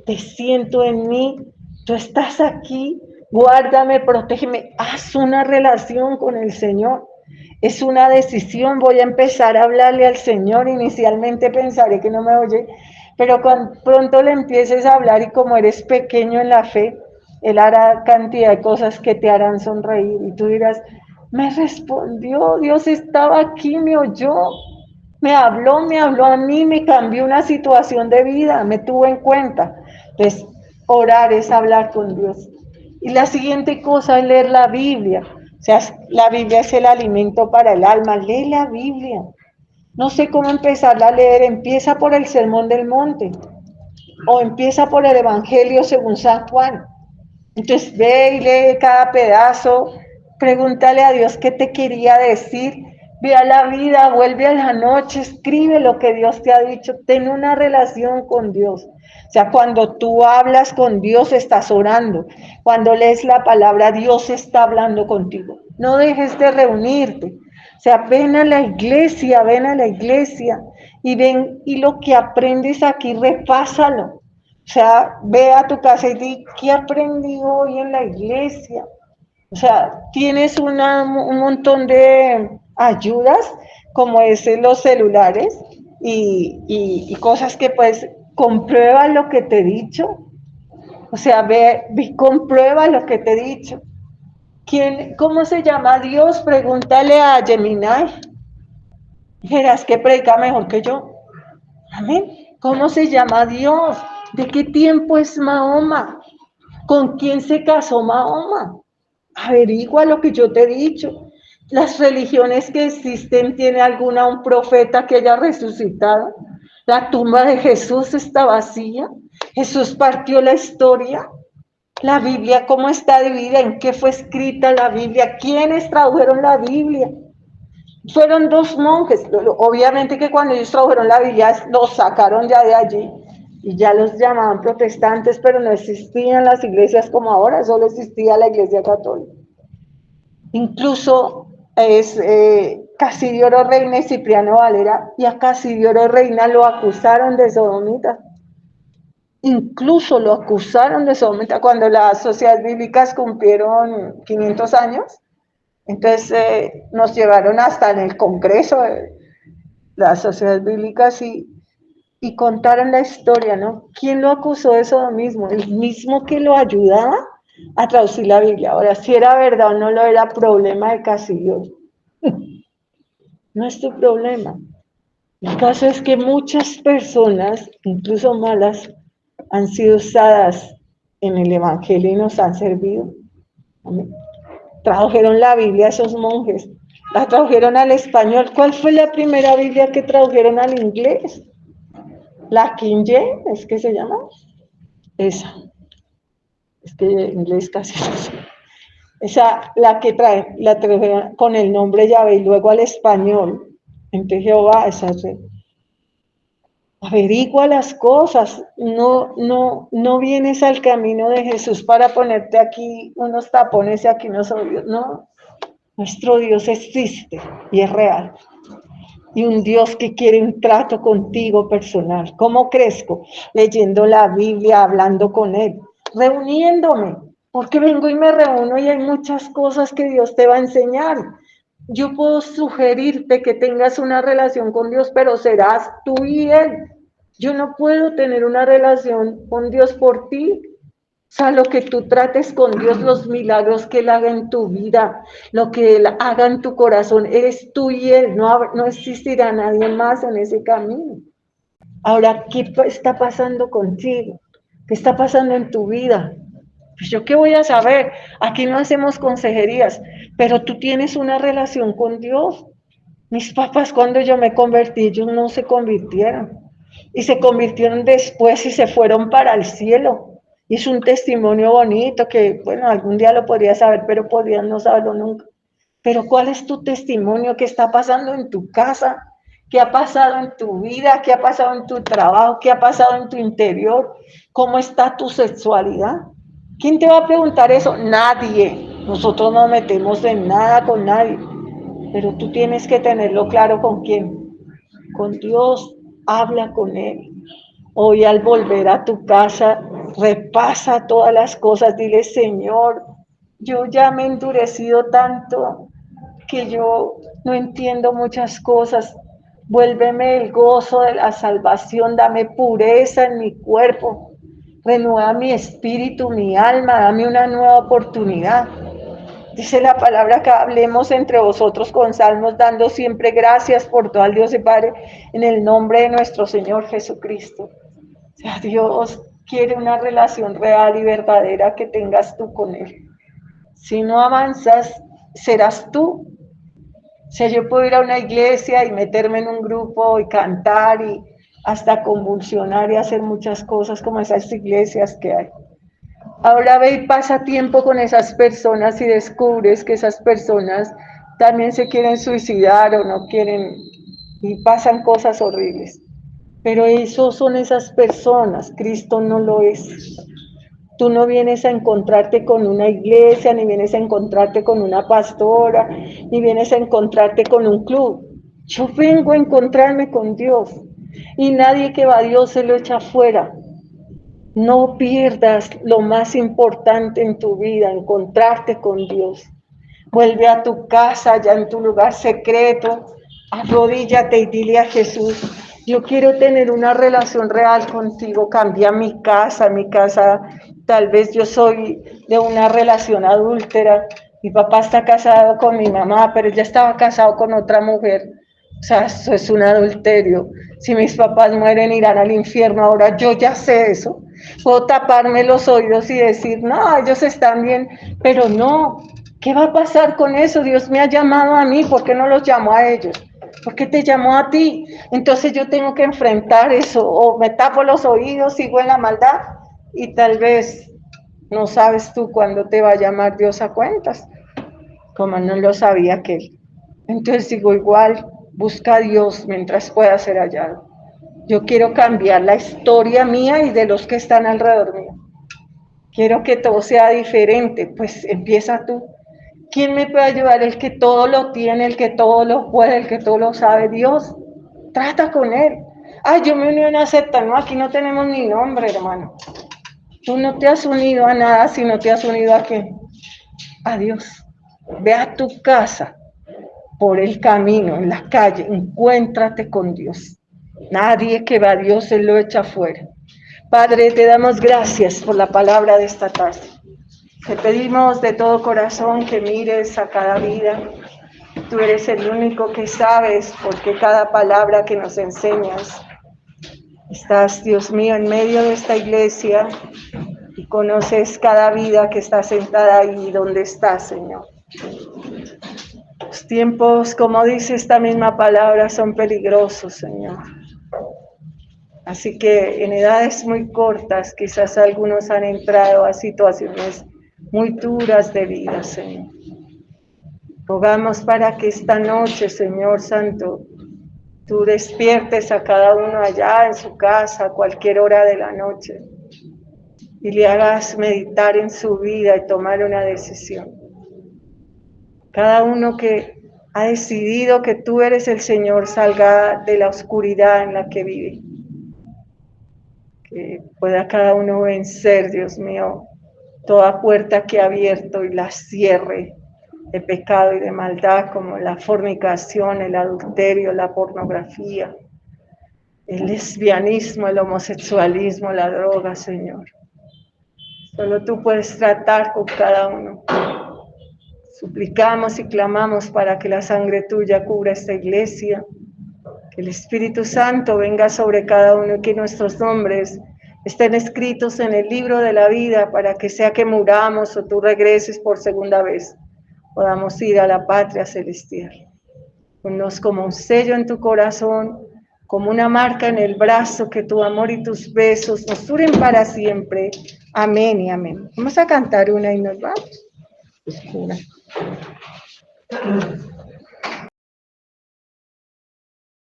te siento en mí, tú estás aquí, guárdame, protégeme, haz una relación con el Señor. Es una decisión, voy a empezar a hablarle al Señor, inicialmente pensaré que no me oye, pero cuando pronto le empieces a hablar y como eres pequeño en la fe, Él hará cantidad de cosas que te harán sonreír y tú dirás, me respondió, Dios estaba aquí, me oyó, me habló a mí, me cambió una situación de vida, me tuvo en cuenta. Entonces, orar es hablar con Dios. Y la siguiente cosa es leer la Biblia. O sea, la Biblia es el alimento para el alma. Lee la Biblia. No sé cómo empezarla a leer. Empieza por el Sermón del Monte o empieza por el Evangelio según San Juan. Entonces ve y lee cada pedazo. Pregúntale a Dios qué te quería decir. Ve a la vida, vuelve a la noche, escribe lo que Dios te ha dicho. Ten una relación con Dios. O sea, cuando tú hablas con Dios, estás orando. Cuando lees la palabra, Dios está hablando contigo. No dejes de reunirte. O sea, ven a la iglesia y ven y lo que aprendes aquí, repásalo. O sea, ve a tu casa y di, ¿qué aprendí hoy en la iglesia? O sea, tienes un montón de ayudas, como es en los celulares, y cosas que pues comprueba lo que te he dicho. O sea, ve, comprueba lo que te he dicho. ¿Cómo se llama Dios? Pregúntale a Gemini. Verás que predica mejor que yo. Amén. ¿Cómo se llama Dios? ¿De qué tiempo es Mahoma? ¿Con quién se casó Mahoma? Averigua lo que yo te he dicho. Las religiones que existen, ¿tiene alguna un profeta que haya resucitado? La tumba de Jesús está vacía. Jesús partió la historia. La Biblia, ¿cómo está dividida? ¿En qué fue escrita la Biblia? ¿Quiénes tradujeron la Biblia? Fueron dos monjes. Obviamente que cuando ellos tradujeron la Biblia, los sacaron ya de allí y ya los llamaban protestantes, pero no existían las iglesias como ahora, solo existía la iglesia católica. Incluso Casidioro Reina y Cipriano Valera, y a Casidioro Reina lo acusaron de sodomita. Incluso lo acusaron de sodomita cuando las sociedades bíblicas cumplieron 500 años. Entonces nos llevaron hasta en el Congreso de las sociedades bíblicas y contaron la historia, ¿no? ¿Quién lo acusó de sodomismo? El mismo que lo ayudaba a traducir la Biblia. Ahora, si era verdad o no lo era, problema de Casillo. No es tu problema. El caso es que muchas personas, incluso malas, han sido usadas en el Evangelio y nos han servido. Amén. Tradujeron la Biblia a esos monjes, la tradujeron al español. ¿Cuál fue la primera Biblia que tradujeron al inglés? La King James, ¿es que se llama? Esa. Es que en inglés casi no sé. Esa, la que la tradujeron con el nombre Yahvé y luego al español. Entre Jehová, esa es. Averigua las cosas, no vienes al camino de Jesús para ponerte aquí unos tapones y aquí unos oídos, no. Nuestro Dios existe y es real. Y un Dios que quiere un trato contigo personal. ¿Cómo crezco? Leyendo la Biblia, hablando con Él, reuniéndome, porque vengo y me reúno y hay muchas cosas que Dios te va a enseñar. Yo puedo sugerirte que tengas una relación con Dios, pero serás tú y Él. Yo no puedo tener una relación con Dios por ti. O sea, lo que tú trates con Dios, los milagros que Él haga en tu vida, lo que Él haga en tu corazón, eres tú y Él, no existirá nadie más en ese camino. Ahora, ¿qué está pasando contigo? ¿Qué está pasando en tu vida? Pues yo qué voy a saber, aquí no hacemos consejerías, pero tú tienes una relación con Dios. Mis papás cuando yo me convertí, ellos no se convirtieron, y se convirtieron después y se fueron para el cielo. Y es un testimonio bonito que, bueno, algún día lo podría saber, pero podrían no saberlo nunca. Pero ¿cuál es tu testimonio? ¿Qué está pasando en tu casa? ¿Qué ha pasado en tu vida? ¿Qué ha pasado en tu trabajo? ¿Qué ha pasado en tu interior? ¿Cómo está tu sexualidad? ¿Quién te va a preguntar eso? Nadie. Nosotros no metemos en nada con nadie. Pero tú tienes que tenerlo claro con quién. Con Dios. Habla con Él. Hoy al volver a tu casa, repasa todas las cosas. Dile, Señor, yo ya me he endurecido tanto que yo no entiendo muchas cosas. Vuélveme el gozo de la salvación, dame pureza en mi cuerpo, renueva mi espíritu, mi alma, dame una nueva oportunidad. Dice la palabra que hablemos entre vosotros con salmos, dando siempre gracias por todo al Dios y Padre, en el nombre de nuestro Señor Jesucristo. O sea, Dios quiere una relación real y verdadera que tengas tú con Él. Si no avanzas, serás tú. O sea, yo puedo ir a una iglesia y meterme en un grupo y cantar y hasta convulsionar y hacer muchas cosas como esas iglesias que hay. Ahora ve y pasa tiempo con esas personas y descubres que esas personas también se quieren suicidar o no quieren y pasan cosas horribles. Pero esos son esas personas, Cristo no lo es. Tú no vienes a encontrarte con una iglesia, ni vienes a encontrarte con una pastora, ni vienes a encontrarte con un club. Yo vengo a encontrarme con Dios. Y nadie que va a Dios se lo echa afuera. No pierdas lo más importante en tu vida, encontrarte con Dios. Vuelve a tu casa, ya en tu lugar secreto, arrodíllate y dile a Jesús, yo quiero tener una relación real contigo, cambia mi casa tal vez yo soy de una relación adúltera, mi papá está casado con mi mamá, pero ya estaba casado con otra mujer, o sea, eso es un adulterio, si mis papás mueren irán al infierno, ahora yo ya sé eso, puedo taparme los oídos y decir, no, ellos están bien, pero no, ¿qué va a pasar con eso? Dios me ha llamado a mí, ¿por qué no los llamó a ellos? ¿Por qué te llamó a ti? Entonces yo tengo que enfrentar eso, o me tapo los oídos, sigo en la maldad, y tal vez no sabes tú cuándo te va a llamar Dios a cuentas, como no lo sabía aquel. Entonces digo igual, busca a Dios mientras pueda ser hallado. Yo quiero cambiar la historia mía y de los que están alrededor mío. Quiero que todo sea diferente, pues empieza tú. ¿Quién me puede ayudar? El que todo lo tiene, el que todo lo puede, el que todo lo sabe, Dios. Trata con Él. Ay, yo me uní a una secta, no, aquí no tenemos ni nombre, hermano. Tú no te has unido a nada si no te has unido a qué? A Dios. Ve a tu casa, por el camino, en la calle, encuéntrate con Dios. Nadie que va a Dios se lo echa fuera. Padre, te damos gracias por la palabra de esta tarde. Te pedimos de todo corazón que mires a cada vida. Tú eres el único que sabes porque cada palabra que nos enseñas. Estás, Dios mío, en medio de esta iglesia y conoces cada vida que está sentada ahí donde está, Señor. Los tiempos, como dice esta misma palabra, son peligrosos, Señor. Así que en edades muy cortas, quizás algunos han entrado a situaciones muy duras de vida, Señor. Rogamos para que esta noche, Señor Santo, tú despiertes a cada uno allá en su casa, a cualquier hora de la noche, y le hagas meditar en su vida y tomar una decisión. Cada uno que ha decidido que tú eres el Señor, salga de la oscuridad en la que vive. Que pueda cada uno vencer, Dios mío, toda puerta que ha abierto y la cierre de pecado y de maldad, como la fornicación, el adulterio, la pornografía, el lesbianismo, el homosexualismo, la droga, Señor. Solo tú puedes tratar con cada uno. Suplicamos y clamamos para que la sangre tuya cubra esta iglesia, que el Espíritu Santo venga sobre cada uno y que nuestros nombres estén escritos en el libro de la vida para que sea que muramos o tú regreses por segunda vez, podamos ir a la patria celestial. Ponnos como un sello en tu corazón, como una marca en el brazo, que tu amor y tus besos nos duren para siempre. Amén y amén. Vamos a cantar una y nos vamos. Espera.